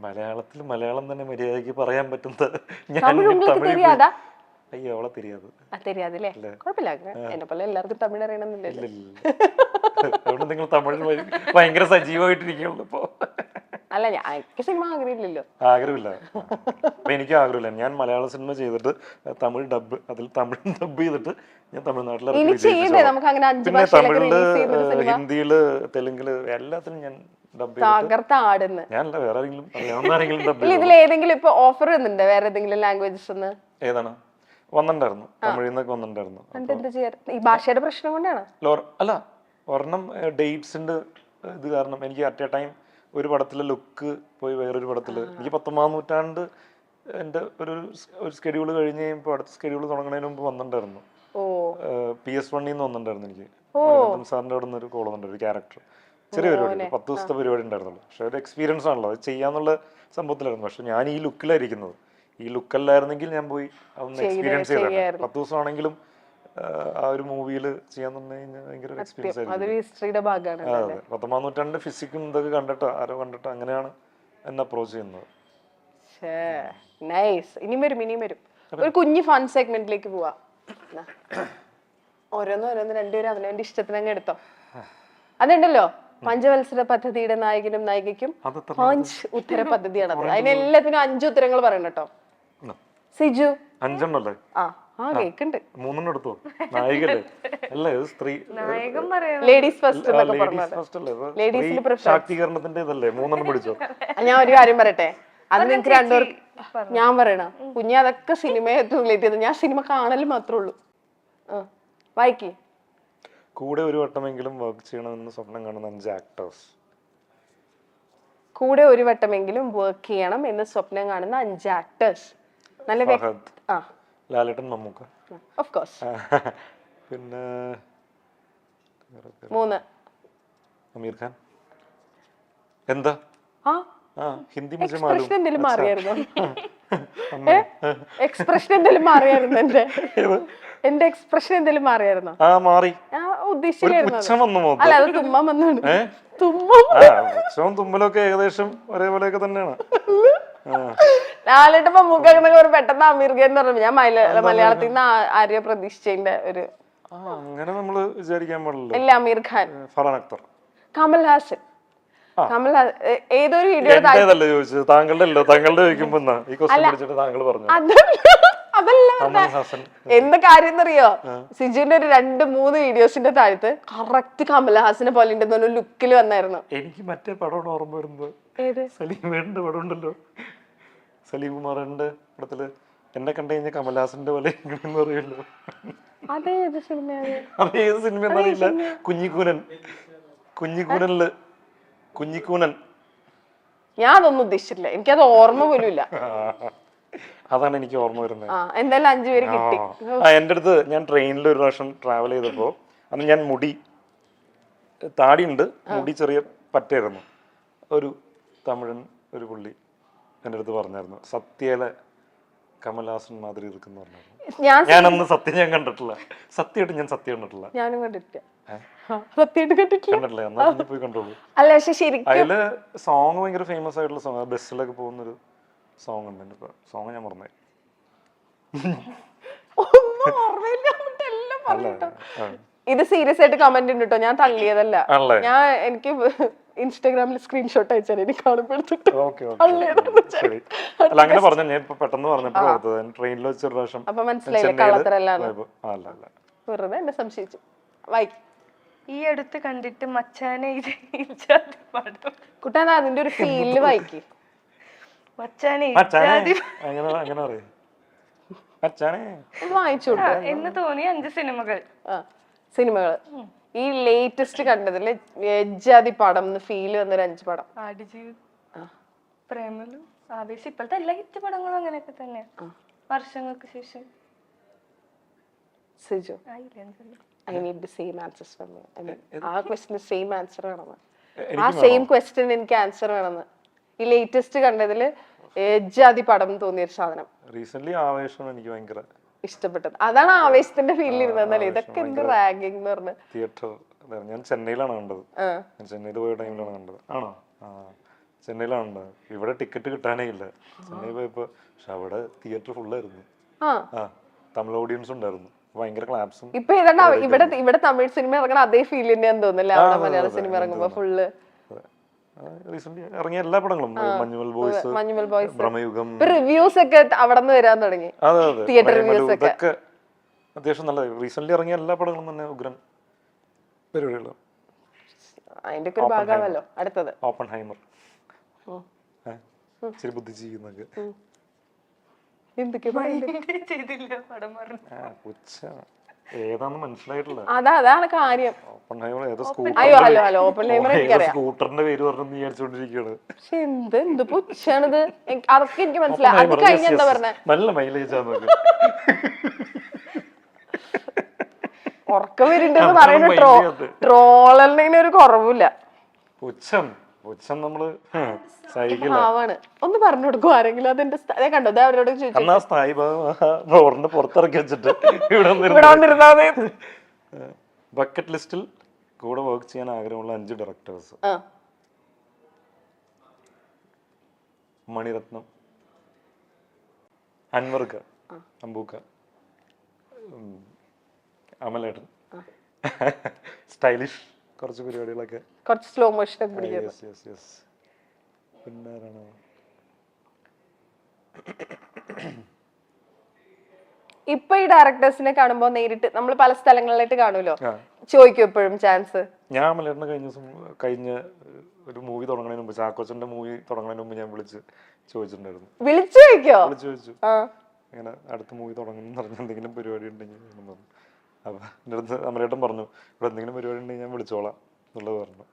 മലയാളത്തിൽ മലയാളം തന്നെ മര്യാദയ്ക്ക് പറയാൻ പറ്റുന്നത് അയ്യോ അവളെ അതുകൊണ്ട് നിങ്ങൾ തമിഴ് ഭയങ്കര സജീവമായിട്ടിരിക്കുള്ളൂ ഇപ്പൊ. അല്ല എനിക്ക് സിനിമ ആഗ്രഹമില്ലല്ലോ. ആഗ്രഹമില്ല. അപ്പൊ എനിക്ക് ആഗ്രഹമില്ല. ഞാൻ മലയാള സിനിമ ചെയ്തിട്ട് തമിഴ് ഡബ് ചെയ്തിട്ട് ഞാൻ തമിഴ്നാട്ടിൽ ഇനി ചെയ്യണ്ടേ നമുക്ക് അങ്ങനെ 5 പിന്നെ ഭാഷയിലൊക്കെ തമിഴില്, റിലീസ് ചെയ്യുന്ന സിനിമ? ഹിന്ദിയില്, തെലുങ്കില് എല്ലാത്തിലും ഞാൻ ഡബ് ചെയ്തിട്ട് തകർത്ത ആടുന്ന്. ഞാനല്ല വേറെ ആരെങ്കിലും അറിയാവുന്ന ആരെങ്കിലും ഡബ് ഇല്ല ചെയ്തു. ഇതിൽ ഏതെങ്കിലും ഇപ്പൊ ഓഫർ വന്നിട്ടുണ്ടോ വേറെ ഏതെങ്കിലും ലാംഗ്വേജസ് ഒന്ന്? ഏതാണ് വന്നിട്ടുണ്ടായിരുന്നു? തമിഴിൽ നിന്നൊക്കെ വന്നിട്ടുണ്ടായിരുന്നു. എന്നിട്ട് എന്ത് ചെയ്യാ? ഈ ഭാഷയുടെ പ്രശ്നം കൊണ്ടാണ്? അല്ല, ഒരെണ്ണം ഡേറ്റ്സിന്റെ ഇത് കാരണം എനിക്ക് അറ്റ് എ ടൈം ഒരു പടത്തിലെ ലുക്ക് പോയി വേറൊരു പടത്തില് എനിക്ക് 19-ാം നൂറ്റാണ്ട് എൻ്റെ ഒരു സ്കെഡ്യൂൾ കഴിഞ്ഞ് കഴിയുമ്പോൾ അടുത്ത സ്കെഡ്യൂൾ തുടങ്ങുന്നതിന് മുമ്പ് വന്നിട്ടുണ്ടായിരുന്നു. PS1 വന്നിട്ടുണ്ടായിരുന്നു എനിക്ക്. മണിരത്നം സാറിന്റെ അവിടെ നിന്ന് ഒരു കോൾ വന്നിട്ടുണ്ട്, ഒരു ക്യാരക്ടർ. ചെറിയ പരിപാടി, 10 ദിവസത്തെ പരിപാടി ഉണ്ടായിരുന്നുള്ളൂ. പക്ഷെ ഒരു എക്സ്പീരിയൻസ് ആണല്ലോ, അത് ചെയ്യാന്നുള്ള സംഭവത്തിലായിരുന്നു. പക്ഷെ ഞാൻ ഈ ലുക്കിലായിരിക്കുന്നത്. ഈ ലുക്കല്ലായിരുന്നെങ്കിൽ ഞാൻ പോയി അതൊന്ന് എക്സ്പീരിയൻസ് ചെയ്തായിരുന്നു. 10 ദിവസം ആണെങ്കിലും ആ ഒരു മൂവിയിൽ ചെയ്യാൻ കഴിഞ്ഞാൽ ഭയങ്കര ഒരു എക്സ്പീരിയൻസ് ആയിരുന്നു. ഹിസ്റ്ററിയുടെ ഭാഗമാണ്. അതെ, 19-ാം നൂറ്റാണ്ടിന്റെ ഫിസിക്കും ഇതൊക്കെ കണ്ടിട്ട് ആരോ കണ്ടിട്ട് അങ്ങനെയാണ് എന്നെ അപ്രോച്ച് ചെയ്യുന്നത്. നൈസ്. ഇനിയും വരും. ഒരു കുഞ്ഞു ഫൺ സെഗ്മെന്റിലേക്ക് പോവാ. ഓരോന്ന് രണ്ടുപേരും അവനവന്റെ ഇഷ്ടത്തിന് അങ്ങ് എടുത്തോ. അതുണ്ടല്ലോ, പഞ്ചവത്സര പദ്ധതിയുടെ നായകനും നായികയ്ക്കും 5 ഉത്തര പദ്ധതിയാണത്. അതിനെല്ലാത്തിനും 5 ഉത്തരങ്ങൾ പറയണം കേട്ടോ. സിജു 5 എണ്ണല്ലേ? കേക്കുണ്ട്. 3 എടുത്തോ? നായികല്ലേ? അല്ല, സ്ത്രീ ലേഡീസ് ഫസ്റ്റ് എന്നൊക്കെ പറഞ്ഞത്. ശാക്തീകരണത്തിന്റെ ഇതല്ലേ? 3 പിടിച്ചോ? ഞാൻ ഒരു കാര്യം പറയട്ടെ, അത് നിങ്ങൾക്ക് രണ്ടുപേർ ഞാൻ പറയണ കുഞ്ഞെ അതൊക്കെ സിനിമയെ റിലേറ്റ് ചെയ്ത് ഞാൻ സിനിമ കാണൽ മാത്രമേ ഉള്ളൂ. വായിക്കേ. കൂടെ ഒരു വട്ടമെങ്കിലും വർക്ക് ചെയ്യണമെന്ന് സ്വപ്നം കാണുന്ന 5 ആക്ടേഴ്സ്. കൂടെ ഒരു വട്ടമെങ്കിലും വർക്ക് ചെയ്യണം എന്ന് സ്വപ്നം കാണുന്ന 5 ആക്ടേഴ്സ്. നല്ല ലാലേട്ടൻ, മമ്മൂക്ക, ഓഫ് കോഴ്സ്. പിന്നെ 3 അമീർ ഖാൻ. എന്താ ഹിന്ദി എക്സ്പ്രഷൻ എന്തെങ്കിലും മാറിയായിരുന്നു? എക്സ്പ്രഷൻ എന്തെങ്കിലും മാറിയായിരുന്നു? എന്റെ എക്സ്പ്രഷൻ എന്തെങ്കിലും മാറിയായിരുന്നോ? മാറി. ഉദ്ദേശിച്ചായിരുന്നു. അല്ല, അത് തുമ്മാൻ വന്നാണ്. തുമ്മലൊക്കെ ഏകദേശം ഒരേപോലെയൊക്കെ തന്നെയാണ്. ലാലേട്ടൻ മമ്മൂക്ക ഒരു പെട്ടെന്ന് അമീർ ഖാൻ എന്ന് പറഞ്ഞു. ഞാൻ മലയാളത്തിൽ നിന്ന് ആര്യ പ്രതീക്ഷിച്ചതിന്റെ ഒരു അങ്ങനെ നമ്മള് വിചാരിക്കാൻ പാടില്ല. ഇല്ല, അമീർ ഖാൻ, ഫർഹാൻ അക്തർ, കമൽഹാസൻ. ഏതൊരു വീഡിയോ ചോദിച്ചത് താങ്കളുടെ അല്ലോ, താങ്കളുടെ ചോദിക്കുമ്പോ ഈ ക്വസ്റ്റ്യൻ പിടിച്ചിട്ട് താങ്കൾ പറഞ്ഞു. അതല്ല, എന്ത് കാര്യം എന്നറിയോ, സിജുവിന്റെ ഒരു 2-3 വീഡിയോസിന്റെ താഴത്ത് കറക്റ്റ് കമൽഹാസനെ പോലെ ഉണ്ടെന്ന് ലുക്കിൽ വന്നായിരുന്നു. എനിക്ക് മറ്റേ പടമാണ് ഓർമ്മ വരുന്നത്. സലീമേന്റെ പടം ഉണ്ടല്ലോ, സലീം കുമാറിന്റെ പടത്തില് എന്നെ കണ്ടു കഴിഞ്ഞാൽ കമൽഹാസന്റെ പോലെ പറയുമല്ലോ. അതേത് സിനിമയാണ്? അതേത് സിനിമ എന്നറിയില്ല. കുഞ്ഞിക്കൂനൻ. ഞാൻ അതൊന്നും ഉദ്ദേശിച്ചില്ല, എനിക്കത് ഓർമ്മ പോലും ഇല്ല. അതാണ് എനിക്ക് ഓർമ്മ വരുന്നത്. എന്തായാലും 5 പേര് കിട്ടി. എൻ്റെ അടുത്ത് ഞാൻ ട്രെയിനിൽ ഒരു പ്രാവശ്യം ട്രാവൽ ചെയ്തപ്പോ അന്ന് ഞാൻ താടിയുണ്ട്, മുടി ചെറിയ പറ്റായിരുന്നു. ഒരു തമിഴൻ ഒരു പുള്ളി എൻ്റെ അടുത്ത് പറഞ്ഞായിരുന്നു, സത്യയിലെ കമൽഹാസൻ മാതിരി ഇരിക്കുന്നു പറഞ്ഞായിരുന്നു. ഞാനന്ന് സത്യം ഞാൻ കണ്ടിട്ടില്ല. സത്യമായിട്ട് ഞാൻ സത്യം കണ്ടിട്ടില്ല. ഞാനും കണ്ടിട്ടില്ല. കണ്ടിട്ടില്ല. എന്നാ പോയി കണ്ടോളൂ. അല്ല, പക്ഷെ ശരിക്കും അതില് സോങ് ഭയങ്കര ഫേമസ് ആയിട്ടുള്ള സോങ്, ബസ്സിലൊക്കെ പോകുന്നൊരു സോങ് ഉണ്ട്. ഇപ്പൊ സോങ് ഞാൻ മറന്നേ. ഇത് സീരിയസ് ആയിട്ട് കമന്റ് ഉണ്ട് കേട്ടോ, ഞാൻ തള്ളിയതല്ല. എനിക്ക് ഇൻസ്റ്റാഗ്രാമിൽ സ്ക്രീൻഷോട്ട് അയച്ചാൽ എനിക്ക് കാണപ്പെടുത്തിട്ട് അങ്ങനെ പറഞ്ഞു. ഞാൻ ഇപ്പൊ പെട്ടെന്ന് പറഞ്ഞപ്പോ ട്രെയിനിൽ വെച്ച ഒരു പ്രാവശ്യം അപ്പൊ മനസ്സിലായില്ലേ കള്ളത്തരല്ലാന്ന്. വെറുതെ എന്നെ സംശയിച്ചു. ഈ അടുത്ത് കണ്ടിട്ട് മച്ചാനെ കുട്ടാ അതിന്റെ ഒരു ഫീലില് വായിക്ക്. വായിച്ചു എന്ന് തോന്നിയ 5 സിനിമകൾ ഈ ലേറ്റസ്റ്റ് കണ്ടതില് ജാതി പടം ഫീൽ വന്നൊരു 5 പടം. പ്രേമലു, ആവേശം, ഇപ്പോഴത്തെ എല്ലാ ഹിറ്റ് പടങ്ങളും അങ്ങനെയൊക്കെ തന്നെ. വർഷങ്ങൾക്ക് ശേഷം Siju, I need the same answers from you. I mean, ആ ക്വസ്റ്റിന് സെയിം ആൻസർ വേണം. ആ സെയിം ക്വസ്റ്റിന് എനിക്ക് ആൻസർ വേണമെന്ന്. ഈ ലേറ്റസ്റ്റ് കണ്ടതില് ജാതി പടം തോന്നിയൊരു സാധനം. റീസെന്റ് ആവേശം എനിക്ക് ഭയങ്കര ഇഷ്ടപ്പെട്ടത്. അതാണ് ആവേശത്തിന്റെ ഫീലിൽ ഇരുന്നല്ലേ. ഇതൊക്കെ എന്ത് റാഗിങ് എന്ന് പറഞ്ഞ തിയേറ്റർ. ഞാൻ ചെന്നൈയിലാണ് കണ്ടത്. ഞാൻ ചെന്നൈയിൽ പോയ ടൈമിലാണ് കണ്ടത്. ആണോ? ചെന്നൈയിലാണ് കണ്ടത്. ഇവിടെ ടിക്കറ്റ് കിട്ടാനേ ഇല്ല. ചെന്നൈ പോയപ്പോ പക്ഷെ അവിടെ തിയേറ്റർ ഫുള്ളായിരുന്നു. തമിഴ് ഓഡിയൻസ് ഉണ്ടായിരുന്നു. ഭയങ്കര ക്ലാപ്സും. ഇപ്പൊ ഏതാണ്ട് ഇവിടെ തമിഴ് സിനിമ ഇറങ്ങണ അതേ ഫീൽ തന്നെയാന്ന് തോന്നുന്നല്ലേ അവിടെ മലയാള സിനിമ ഇറങ്ങുമ്പോ ഫുള്ള്. റീസെന്റ് ഇറങ്ങിയ എല്ലാ പടങ്ങളും Manjummel Boys, Manjummel Boys Bramayugam, reviews ഒക്കെ അവിടെ നിന്ന് വരാൻ തുടങ്ങി. അതെ അതെ തിയേറ്റർ പ്രേമലു, റിവ്യൂസ് ഒക്കെ ഇതൊക്കെ അത്യാവശ്യം നല്ല റീസെന്റ് ഇറങ്ങിയ എല്ലാ പടങ്ങളും തന്നെ ഉഗ്രൻ പരിപാടികളാണ്. അതിന്റെ ഒക്കെ ഒരു ഭാഗമാണല്ലോ അടുത്തത്. ഓപ്പൺ ഹൈമർ ഇച്ചിരി ബുദ്ധിജീവിന്നൊക്കെ എന്തൊക്കെയാ പറയുന്നത്? ചെയ്തില്ല പടം പറഞ്ഞു. പുച്ഛ ഏതാന്ന് മനസ്സിലായിട്ടില്ല. അതാണ് കാര്യം. ഓപ്പൺ ഹൈമർ ഏതോ അയ്യോ ഹലോ ഹലോ ഓപ്പൺ ഹൈമർ എനിക്കറിയാം. സ്കൂട്ടറിന്റെ പേര് പറഞ്ഞു വിചാരിച്ചോണ്ടിരിക്കുകയാണ്. പക്ഷെ എന്ത് പുച്ഛാണിത്, അതൊക്കെ എനിക്ക് മനസ്സിലായി. അത് കഴിഞ്ഞ എന്താ പറഞ്ഞ നല്ല മൈലേജ് ആണെന്നൊക്കെ ഉറക്കം വരുന്നുണ്ടെന്ന് പറയുന്ന ട്രോളിന് ഒരു കുറവില്ല. പുച്ഛം പുച്ഛം നമ്മള് സഹിക്കില്ല. പാവാണ്. ഒന്ന് പറഞ്ഞു കൊടുക്കും ആരെങ്കിലും. അതെന്റെ കണ്ടോ ദേ അവരോട് ചോദിച്ചു. എന്നാ സ്ഥായി റോഡിന്റെ പുറത്തിറക്കി വെച്ചിട്ട് ഇവിടെ വന്നിരുന്നാ മതി. ബക്കറ്റ് ലിസ്റ്റിൽ കൂടെ വർക്ക് ചെയ്യാൻ ആഗ്രഹമുള്ള 5 ഡയറക്ടേഴ്സ്: മണിരത്നം, അൻവർക്ക, അമ്പൂക്ക, അമലേട്ടൻ, സ്റ്റൈലിഷ് കുറച്ച് പരിപാടികളൊക്കെ, കുറച്ച് സ്ലോ മോഷൻ ഒക്കെ പിടിക്കുന്നു. പിന്നെ ആരാണ്? ഇപ്പൊ ഈ ഡയറക്ടേഴ്സിനെ കാണുമ്പോ നേരിട്ട് നമ്മൾ പല സ്ഥലങ്ങളിലായിട്ട് കാണുമല്ലോ, ചോദിക്കും എപ്പോഴും ചാൻസ്? ഞാൻ അമലേട്ടനെ കഴിഞ്ഞ ഒരു മൂവി തുടങ്ങുന്നതിന് മുമ്പ്, ചാക്കോച്ചന്റെ മൂവി തുടങ്ങുന്നതിന് മുമ്പ് ഞാൻ വിളിച്ച് ചോദിച്ചിട്ടുണ്ടായിരുന്നു. വിളിച്ചു ചോദിച്ചു ഇങ്ങനെ അടുത്ത മൂവി തുടങ്ങുന്നു പറഞ്ഞ എന്തെങ്കിലും പരിപാടി ഉണ്ടെങ്കിൽ പറഞ്ഞു. അപ്പൊ എൻ്റെ അടുത്ത് അമലേട്ടൻ പറഞ്ഞു ഇവിടെ എന്തെങ്കിലും പരിപാടി ഉണ്ടെങ്കിൽ ഞാൻ വിളിച്ചോളാം എന്നുള്ളത് പറഞ്ഞു.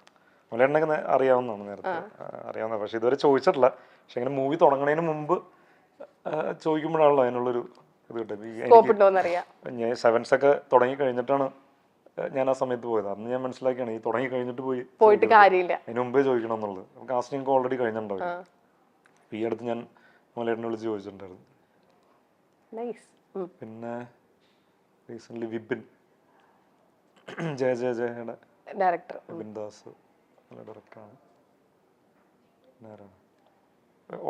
അമലേട്ടനൊക്കെ അറിയാവുന്നതാണ്, നേരത്തെ അറിയാവുന്ന, പക്ഷെ ഇതുവരെ ചോദിച്ചിട്ടില്ല. പക്ഷെ ഇങ്ങനെ മൂവി തുടങ്ങുന്നതിന് മുമ്പ് ചോദിക്കുമ്പോഴാണല്ലോ അതിനുള്ളൊരു ഇത് കിട്ടും. ഞാൻ സെവൻസ് ഒക്കെ തുടങ്ങി കഴിഞ്ഞിട്ടാണ് ഞാൻ ആ സമയത്ത് പോയത്. അന്ന് ഞാൻ മനസ്സിലാക്കിയാണ് ഈ തുടങ്ങി കഴിഞ്ഞിട്ട് പോയിട്ട് കാര്യമില്ല, അതിന് മുമ്പേ ചോദിക്കണം എന്നുള്ളത്. കാസ്റ്റിംഗ് ഓൾറെഡി കഴിഞ്ഞിട്ടുണ്ടാവും. ഈ അടുത്ത് ഞാൻ അമലേട്ടനെ വിളിച്ച് ചോദിച്ചിട്ടുണ്ടായിരുന്നു. പിന്നെ റീസെന്റ് വിപിൻ, ജയയുടെ ഡയറക്ടർ, വിപിൻ ദാസ് നല്ല ഡയറക്ടറാണ്.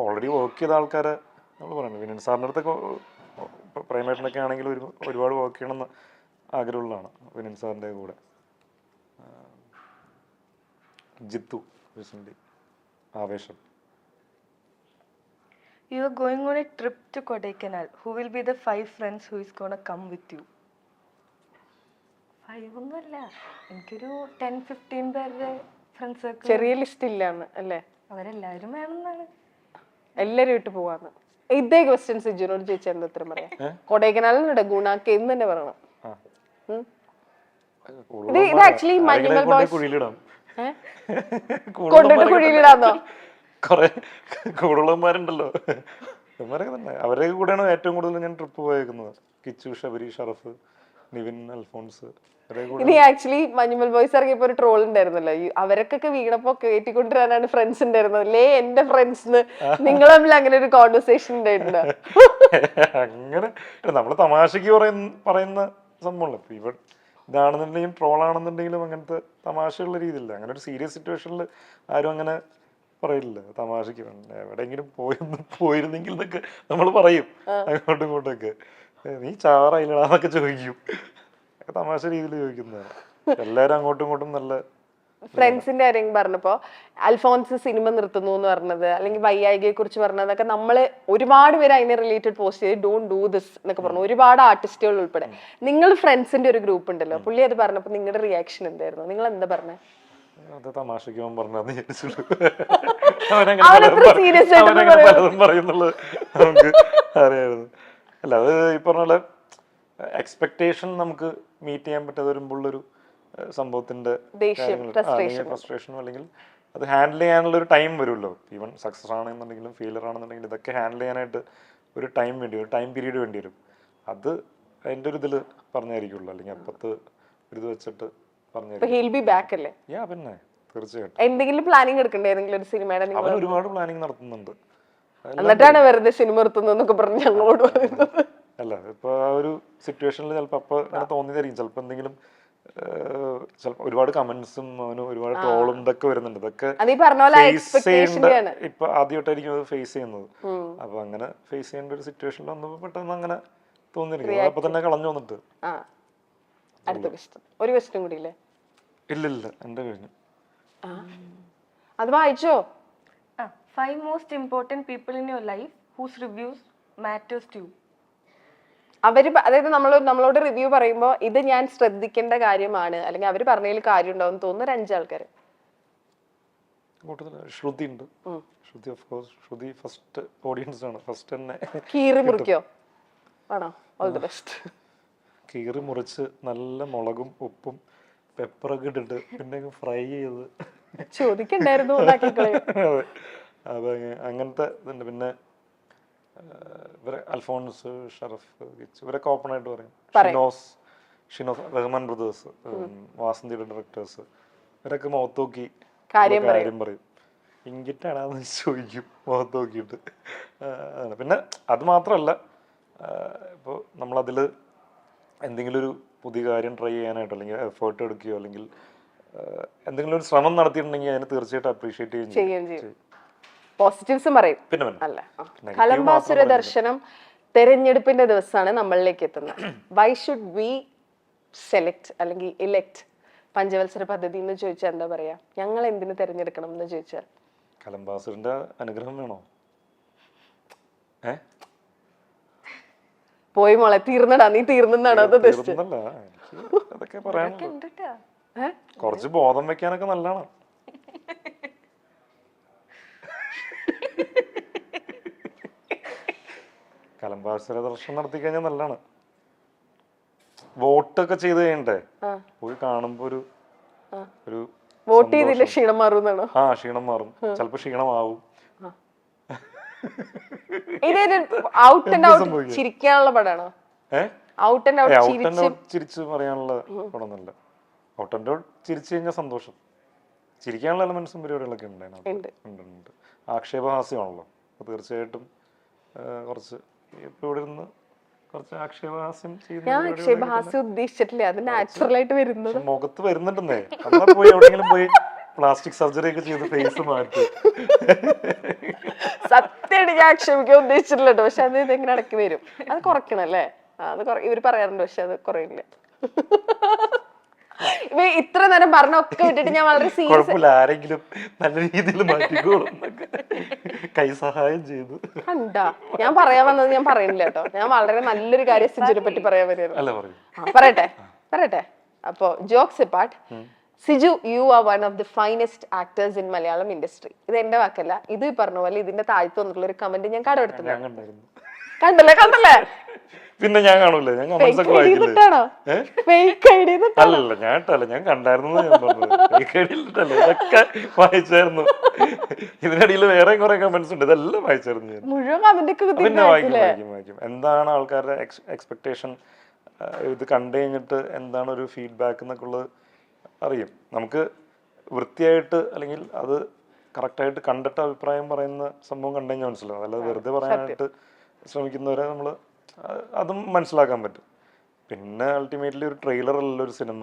ഓൾറെഡി വർക്ക് ചെയ്ത ആൾക്കാരെ നമ്മൾ പറയുന്നത്. വിനൻ സാറിൻ്റെ അടുത്തൊക്കെ പ്രേമേട്ടനൊക്കെ ആണെങ്കിൽ ഒരുപാട് വർക്ക് ചെയ്യണമെന്ന് ആഗ്രഹമുള്ളതാണ്. വിനൻ സാറിൻ്റെ കൂടെ ജിത്തു റീസെന്റ് ആവേശം. You are going on a trip to Kodaikanal. Who will be the 5 friends who is gonna come with you? 5 ഒന്നുമല്ല, എനിക്കൊരു 10-15 പേരുടെ ഫ്രണ്ട്സ്. ചെറിയ ലിസ്റ്റ് ഇല്ലാന്ന് അല്ലേ? അവരെല്ലാവരും വേണമെന്നാണ്. എല്ലാരും ഇട്ട് പോവാന്ന്. ഇതേ ക്വസ്റ്റ്യൻ സിജുനോട് ചോദിച്ചാൽ എന്താ ഉത്തരം പറയാം? കൊടൈക്കനാലിനുണ്ട് ഗുണാക്ക് എന്ന് തന്നെ പറയണം. ഇത് ആക്ച്വലി മഞ്ഞുമൽ ബോയ്സ് കൊണ്ടിട്ട് കുഴിയിലിടാന്നോ? കുറെ കൂടുതലന്മാരുണ്ടല്ലോ, ഇവന്മാരൊക്കെ തന്നെ. അവരുടെ കൂടെയാണ് ഏറ്റവും കൂടുതൽ ഞാൻ ട്രിപ്പ് പോയേക്കുന്നത്. കിച്ചു, ശബരി, ഷറഫ്, നിവിൻ, അൽഫോൺസ്. ഇത് ആക്ച്വലി മഞ്ഞുമൽ ബോയ്സ് ഇറങ്ങിയപ്പോ ഒരു ട്രോൾ ഉണ്ടായിരുന്നല്ലോ, അവരൊക്കെ വീണപ്പോ കയറ്റിക്കൊണ്ടുവരാനാണ് ഫ്രണ്ട്സ് ഉണ്ടായിരുന്നത് അല്ലേ എന്റെ ഫ്രണ്ട്സ്. നിങ്ങൾ തമ്മിൽ അങ്ങനെ ഒരു കോൺവെർസേഷൻ ഉണ്ടായിട്ടുണ്ടോ? അങ്ങനെ നമ്മള് തമാശക്ക് പറയുന്ന സംഭവമല്ലോ. ഇപ്പൊ ഇതാണെന്നുണ്ടെങ്കിലും ട്രോളാണെന്നുണ്ടെങ്കിലും അങ്ങനത്തെ തമാശയുള്ള രീതിയില്ല. അങ്ങനെ ഒരു സീരിയസ് സിറ്റുവേഷനിൽ ആരും അങ്ങനെ പറയില്ല തമാശക്ക്. എവിടെയെങ്കിലും പോയിരുന്നെങ്കിൽ എന്നൊക്കെ നമ്മൾ പറയും അങ്ങോട്ടും ഇങ്ങോട്ടൊക്കെ. നീ ചാറായില്ലടാന്നൊക്കെ ചോദിക്കും. തമാശ രീതിയിൽ ചോദിക്കുന്നതാണ്. എല്ലാരും അങ്ങോട്ടും ഇങ്ങോട്ടും നല്ല ഫ്രണ്ട്സിന്റെ കാര്യം പറഞ്ഞപ്പോ അൽഫോൺസ് സിനിമ നിർത്തുന്നു എന്ന് പറഞ്ഞത്, അല്ലെങ്കിൽ വയ്യായികയെ കുറിച്ച് പറഞ്ഞതൊക്കെ നമ്മള് ഒരുപാട് പേര് അതിനെ റിലേറ്റഡ് പോസ്റ്റ് ചെയ്ത് ഡോണ്ട് ഡൂ ദിസ് എന്നൊക്കെ പറഞ്ഞു, ഒരുപാട് ആർട്ടിസ്റ്റുകൾ ഉൾപ്പെടെ. നിങ്ങൾ ഫ്രണ്ട്സിന്റെ ഒരു ഗ്രൂപ്പ് ഉണ്ടല്ലോ, പുള്ളി അത് പറഞ്ഞപ്പോ നിങ്ങളുടെ റിയാക്ഷൻ എന്തായിരുന്നു? നിങ്ങൾ എന്താ പറഞ്ഞത്? അത് തമാശക്ക് പറഞ്ഞാന്ന് വിചാരിച്ചുള്ളൂ. പലതും പറയുന്നുള്ളത് നമുക്ക് അറിയായിരുന്നു. അല്ല, അത് ഈ പറഞ്ഞ പോലെ എക്സ്പെക്ടേഷൻ നമുക്ക് മീറ്റ് ചെയ്യാൻ പറ്റാതെ വരുമ്പോഴൊരു സംഭവത്തിന്റെ ഫ്രസ്ട്രേഷനോ അല്ലെങ്കിൽ അത് ഹാൻഡിൽ ചെയ്യാനുള്ള ഒരു ടൈം വരുമല്ലോ. ഈവൻ സക്സസ് ആണെന്നുണ്ടെങ്കിലും ഫെയിലർ ആണെന്നുണ്ടെങ്കിലും ഇതൊക്കെ ഹാൻഡിൽ ചെയ്യാനായിട്ട് ഒരു ടൈം വേണ്ടി വരും, ടൈം പീരീഡ് വേണ്ടി വരും. അത് അതിൻ്റെ ഒരു ഇതിൽ പറഞ്ഞായിരിക്കുള്ളൂ, അല്ലെങ്കിൽ അപ്പത്ത് ഒരു ഇത് വെച്ചിട്ട് പറഞ്ഞായിരിക്കും. പിന്നെ തീർച്ചയായിട്ടും എന്തെങ്കിലും പ്ലാനിങ് എടുക്കണ്ടേ? ഏതെങ്കിലും ഒരു സിനിമയുടെ അവൻ ഒരുപാട് പ്ലാനിങ് നടത്തുന്നുണ്ട്. എന്നിട്ടാണ് വെറുതെ സിനിമ നിർത്തുന്നൊക്കെ പറഞ്ഞ് ഞങ്ങളോട് പറയുന്നത്. അല്ല, ഇപ്പൊ ആ ഒരു സിറ്റുവേഷനിൽ ചിലപ്പോൾ അപ്പൊ അങ്ങനെ തോന്നിയതായിരിക്കും. ചിലപ്പോൾ എന്തെങ്കിലും ചിലപ്പോൾ ഒരുപാട് കമന്റ്സും അവന് ഒരുപാട് ട്രോളും ഇതൊക്കെ വരുന്നുണ്ട്. ഇതൊക്കെ ഇപ്പൊ ആദ്യമായിട്ടായിരിക്കും അത് ഫേസ് ചെയ്യുന്നത്. അപ്പൊ അങ്ങനെ ഫേസ് ചെയ്യേണ്ട ഒരു സിറ്റുവേഷനിൽ വന്നപ്പോൾ പെട്ടെന്ന് അങ്ങനെ തോന്നിയിരിക്കും. അപ്പൊ തന്നെ കളഞ്ഞു വന്നിട്ട്. അടുത്ത ക്വസ്റ്റ്യൻ, ഒരു ക്വസ്റ്റ്യൻ കൂടി ഇല്ലേ? ഇല്ല, എന്റെ കഴിഞ്ഞു. അത് വായിച്ചോ? 5 most important people in your life whose reviews matters to you. അതായത് നമ്മളോട് റിവ്യൂ പറയുമ്പോൾ ഇത് ഞാൻ ശ്രദ്ധിക്കേണ്ട കാര്യമാണ് അല്ലെങ്കിൽ അവര് പറഞ്ഞതിൽ കാര്യം ഉണ്ടാവും തോന്നുന്ന 5 ആൾക്കാർ. ശ്രുതി ഉണ്ട്. Shruti of course. Shruti first audience ആണ്. ഫസ്റ്റ് തന്നെ കീറി മുറിക്കോ? ആണോ? All the best. കീറി മുറിച്ച് നല്ല മുളകും ഉപ്പും പെപ്പറൊക്കെ ഇട്ടിട്ട് പിന്നെ ഫ്രൈ ചെയ്ത് ചോദിക്കണ്ടായിരുന്നു. അതെ, അങ്ങനത്തെ ഇതുണ്ട്. പിന്നെ ഇവരെ അൽഫോൺസ്, ഷറഫ്, ഇവരൊക്കെ ഓപ്പൺ ആയിട്ട് പറയും. ഷിനോസ്, റഹ്മാൻ ബ്രദേഴ്സ്, വാസന്തിയുടെ ഡയറക്ടേഴ്സ്, ഇവരൊക്കെ മുഖത്ത് നോക്കി കാര്യം പറയും. ഇങ്കിട്ടാണെന്ന് ചോദിക്കും മുഖത്ത് നോക്കിയിട്ട്. പിന്നെ അത് മാത്രമല്ല, ഇപ്പോൾ നമ്മളതിൽ എന്തെങ്കിലും ഒരു പുതിയ കാര്യം ട്രൈ ചെയ്യാനായിട്ട് അല്ലെങ്കിൽ എഫേർട്ട് എടുക്കുകയോ അല്ലെങ്കിൽ എന്തെങ്കിലും ഒരു ശ്രമം നടത്തിയിട്ടുണ്ടെങ്കിൽ അതിനെ തീർച്ചയായിട്ടും അപ്രീഷിയേറ്റ് ചെയ്യും. പോസിറ്റീവ്സും പറയും. പിന്നെ അല്ല, കലംബാസുര ദർശനം തെരഞ്ഞെടുപ്പിന്റെ ദിവസമാണ് നമ്മളിലേക്ക് എത്തുന്നത്. വൈ ഷുഡ് വി സെലക്ട് അല്ലെങ്കിൽ ഇലക്ട് പഞ്ചവത്സര പദ്ധതി എന്ന് ചോദിച്ചാൽ എന്താ പറയാ? ഞങ്ങൾ എന്തിനു തെരഞ്ഞെടുക്കണം എന്ന് ചോദിച്ചാൽ കലംബാസുരന്റെ അനുഗ്രഹം വേണോ? പോയി മോളെ, തീർന്നടാ, നീ തീർന്നാണോ? അത് അതൊക്കെ പറയാനുണ്ട്. കുറച്ച് ബോധം വെക്കാനൊക്കെ നല്ലതാണ്. കലംബാസുര ദർശനം നടത്തി കഴിഞ്ഞാൽ നല്ലതാണ്. വോട്ടൊക്കെ ചെയ്ത് കഴിയണ്ടേ? പോയി കാണുമ്പോ ഒരു വോട്ട് ചെയ്തില്ല ക്ഷീണം മാറും. ക്ഷീണം മാറും. ചിലപ്പോ ക്ഷീണമാവും. ഔട്ട് ആൻഡ് ഔട്ട് ചിരിക്കാനുള്ള പടാണോ? ഔട്ട് ആൻഡ് ഔട്ട് ചിരിച്ച് പറയാനുള്ള പടമൊന്നുമല്ല. ഔട്ട് ആൻഡ് ഔട്ട് ചിരിച്ചു കഴിഞ്ഞാൽ സന്തോഷം. ചിരിക്കാനുള്ള എലമെന്റ്സും പരിപാടികളൊക്കെ ഉണ്ട്. ആക്ഷേപഹാസ്യമാണല്ലോ. അപ്പൊ തീർച്ചയായിട്ടും കുറച്ച് ഇപ്പൊ ഇവിടെ ഇരുന്ന് കുറച്ച് ആക്ഷേപഹാസ്യം ആക്ഷേപഹാസ്യം ഉദ്ദേശിച്ചിട്ടില്ല, അത് നാച്ചുറൽ ആയിട്ട് വരുന്നത് മുഖത്ത് വരുന്നുണ്ടെന്നേ. നമ്മളെ പോയി എവിടെയെങ്കിലും പോയി പ്ലാസ്റ്റിക് സർജറി ഒക്കെ ചെയ്ത് ഫേസ് മാറ്റി. സത്യമായിട്ട് ഞാൻ ആക്ഷേപിക്കാൻ ഉദ്ദേശിച്ചിട്ടില്ല കേട്ടോ. പക്ഷെ അത് ഇതെങ്ങനെ ഇടയ്ക്ക് വരും. അത് കുറയ്ക്കണം അല്ലേ? അത് ഇവര് പറയാറുണ്ട്, പക്ഷെ അത് കുറയില്ല. ഇപ്പൊ ഇത്ര നേരം പറഞ്ഞൊക്കെ വിട്ടിട്ട് ഞാൻ വളരെ സീരിയസ്, ആരെങ്കിലും നല്ല രീതിയിൽ മാറ്റിക്കോളും കൈ സഹായം ചെയ്തു. കണ്ടാ ഞാൻ പറയാൻ വന്നത് ഞാൻ പറയുന്നില്ല കേട്ടോ. ഞാൻ വളരെ നല്ലൊരു കാര്യം സിജുനെ പറ്റി പറയാൻ വരുന്നത്. പറയട്ടെ. അപ്പൊ jokes apart, Siju, you are one of the finest actors in Malayalam industry. ഇത് എന്റെ വാക്കല്ല, ഇത് പറഞ്ഞ പോലെ ഇതിന്റെ താഴ്ത്തു വന്നിട്ടുള്ള ഒരു കമന്റ് ഞാൻ കടമെടുത്തത്. കണ്ടല്ലേ? പിന്നെ ഞാൻ കാണൂല്ലേ, ഞാൻ കമന്റ്സ് ഒക്കെ വായിക്കില്ലേ? അല്ലല്ല, ഞാൻ ഇട്ടല്ല, ഞാൻ കണ്ടായിരുന്നു. ഇതൊക്കെ വായിച്ചായിരുന്നു. ഇതിനിടയിൽ വേറെ കുറെ കമന്റ്സ് ഉണ്ട്, ഇതെല്ലാം വായിച്ചായിരുന്നു ഞാൻ. പിന്നെ വായിക്കും. എന്താണ് ആൾക്കാരുടെ എക്സ്പെക്ടേഷൻ, ഇത് കണ്ടു കഴിഞ്ഞിട്ട് എന്താണ് ഒരു ഫീഡ്ബാക്ക് എന്നൊക്കെ ഉള്ളത് അറിയും. നമുക്ക് വൃത്തിയായിട്ട് അല്ലെങ്കിൽ അത് കറക്റ്റായിട്ട് കണ്ടിട്ട് അഭിപ്രായം പറയുന്ന സംഭവം കണ്ടു കഴിഞ്ഞാൽ മനസ്സിലാവും. അല്ലാതെ വെറുതെ പറയാനായിട്ട് ശ്രമിക്കുന്നവരെ നമ്മൾ അതും മനസ്സിലാക്കാൻ പറ്റും. പിന്നെ അൾട്ടിമേറ്റ്ലി ഒരു ട്രെയിലർ അല്ല ഒരു സിനിമ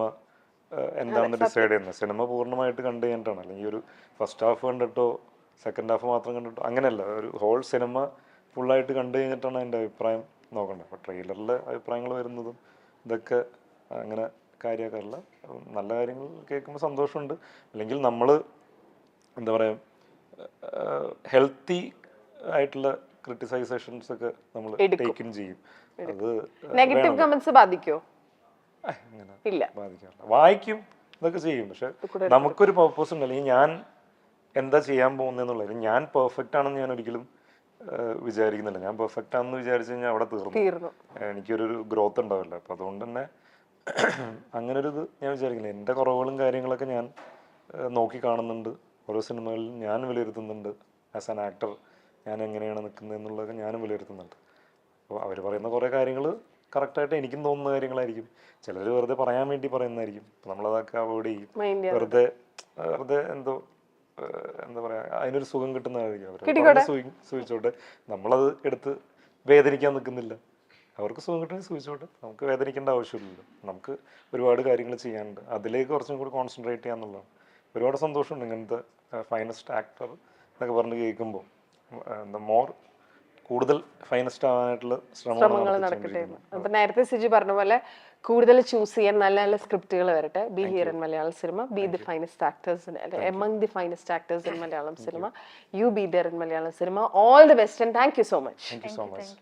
എന്താണെന്ന് ഡിസൈഡ് ചെയ്യുന്നത്. സിനിമ പൂർണ്ണമായിട്ട് കണ്ടു കഴിഞ്ഞിട്ടാണ്. അല്ലെങ്കിൽ ഒരു ഫസ്റ്റ് ഹാഫ് കണ്ടിട്ടോ സെക്കൻഡ് ഹാഫ് മാത്രം കണ്ടിട്ടോ അങ്ങനെയല്ല, ഒരു ഹോൾ സിനിമ ഫുള്ളായിട്ട് കണ്ടു കഴിഞ്ഞിട്ടാണ് അതിൻ്റെ അഭിപ്രായം നോക്കേണ്ടത്. അപ്പോൾ ട്രെയിലറിലെ അഭിപ്രായങ്ങൾ വരുന്നതും ഇതൊക്കെ അങ്ങനെ കാര്യമാക്കാറില്ല. നല്ല കാര്യങ്ങൾ കേൾക്കുമ്പോൾ സന്തോഷമുണ്ട്. അല്ലെങ്കിൽ നമ്മൾ എന്താ പറയുക, ഹെൽത്തി ആയിട്ടുള്ള ക്രിട്ടിസൈസേഷൻസ് ഒക്കെ നമ്മൾ ടേക്കിൻ ചെയ്യും. അത് നെഗറ്റീവ് കമന്റ്സ് ബാധിക്കോ? ഇല്ല, ബാധിക്കാറില്ല. വായിക്കും, ഇതൊക്കെ ചെയ്യും. പക്ഷെ നമുക്കൊരു പർപ്പസ് ഉണ്ട്. അല്ലെങ്കിൽ ഞാൻ എന്താ ചെയ്യാൻ പോകുന്നതെന്നുള്ളത്, ഞാൻ പെർഫെക്റ്റ് ആണെന്ന് ഞാൻ ഒരിക്കലും വിചാരിക്കുന്നില്ല. ഞാൻ പെർഫെക്റ്റ് ആണെന്ന് വിചാരിച്ചു കഴിഞ്ഞാൽ അവിടെ തീർന്നു. എനിക്കൊരു ഗ്രോത്ത് ഉണ്ടാവില്ല. അപ്പം അതുകൊണ്ട് തന്നെ അങ്ങനെ ഒരു ഇത് ഞാൻ വിചാരിക്കില്ല. എൻ്റെ കുറവുകളും കാര്യങ്ങളൊക്കെ ഞാൻ നോക്കി കാണുന്നുണ്ട്. ഓരോ സിനിമകളിലും ഞാൻ വിലയിരുത്തുന്നുണ്ട്. ആസ് ആൻ ആക്ടർ ഞാൻ എങ്ങനെയാണ് നിൽക്കുന്നത് എന്നുള്ളതൊക്കെ ഞാനും വിലയിരുത്തുന്നുണ്ട്. അപ്പോൾ അവർ പറയുന്ന കുറേ കാര്യങ്ങൾ കറക്റ്റായിട്ട് എനിക്കും തോന്നുന്ന കാര്യങ്ങളായിരിക്കും. ചിലർ വെറുതെ പറയാൻ വേണ്ടി പറയുന്നതായിരിക്കും. അപ്പോൾ നമ്മളതൊക്കെ അവോയ്ഡ് ചെയ്യും. വെറുതെ എന്താ പറയുക, അതിനൊരു സുഖം കിട്ടുന്നതായിരിക്കും. അവർ സൂചിച്ചോട്ടെ, നമ്മളത് എടുത്ത് വേദനിക്കാൻ നിൽക്കുന്നില്ല. അവർക്ക് സുഖം കിട്ടുമെങ്കിൽ സൂചിച്ചോട്ടെ, നമുക്ക് വേദനിക്കേണ്ട ആവശ്യമില്ലല്ലോ. നമുക്ക് ഒരുപാട് കാര്യങ്ങൾ ചെയ്യാനുണ്ട്. അതിലേക്ക് കുറച്ചും കൂടി കോൺസെൻട്രേറ്റ് ചെയ്യാന്നുള്ളതാണ്. ഒരുപാട് സന്തോഷമുണ്ട് ഇങ്ങനത്തെ ഫൈനസ്റ്റ് ആക്ടർ എന്നൊക്കെ പറഞ്ഞ് കേൾക്കുമ്പോൾ. മോർ കൂടുതൽ ഫൈനസ്റ്റ് ആവാനായിട്ടുള്ള ശ്രമങ്ങൾ ശ്രമങ്ങൾ നടക്കട്ടെ എന്ന്. അപ്പൊ നേരത്തെ സിജി പറഞ്ഞ പോലെ കൂടുതൽ ചൂസ് ചെയ്യാൻ നല്ല നല്ല സ്ക്രിപ്റ്റുകൾ വരട്ടെ. Be here in Malayalam cinema, be the finest actors among the finest actors in Malayalam cinema, you be there in Malayalam cinema. All the best and thank you so much. Thank you so much.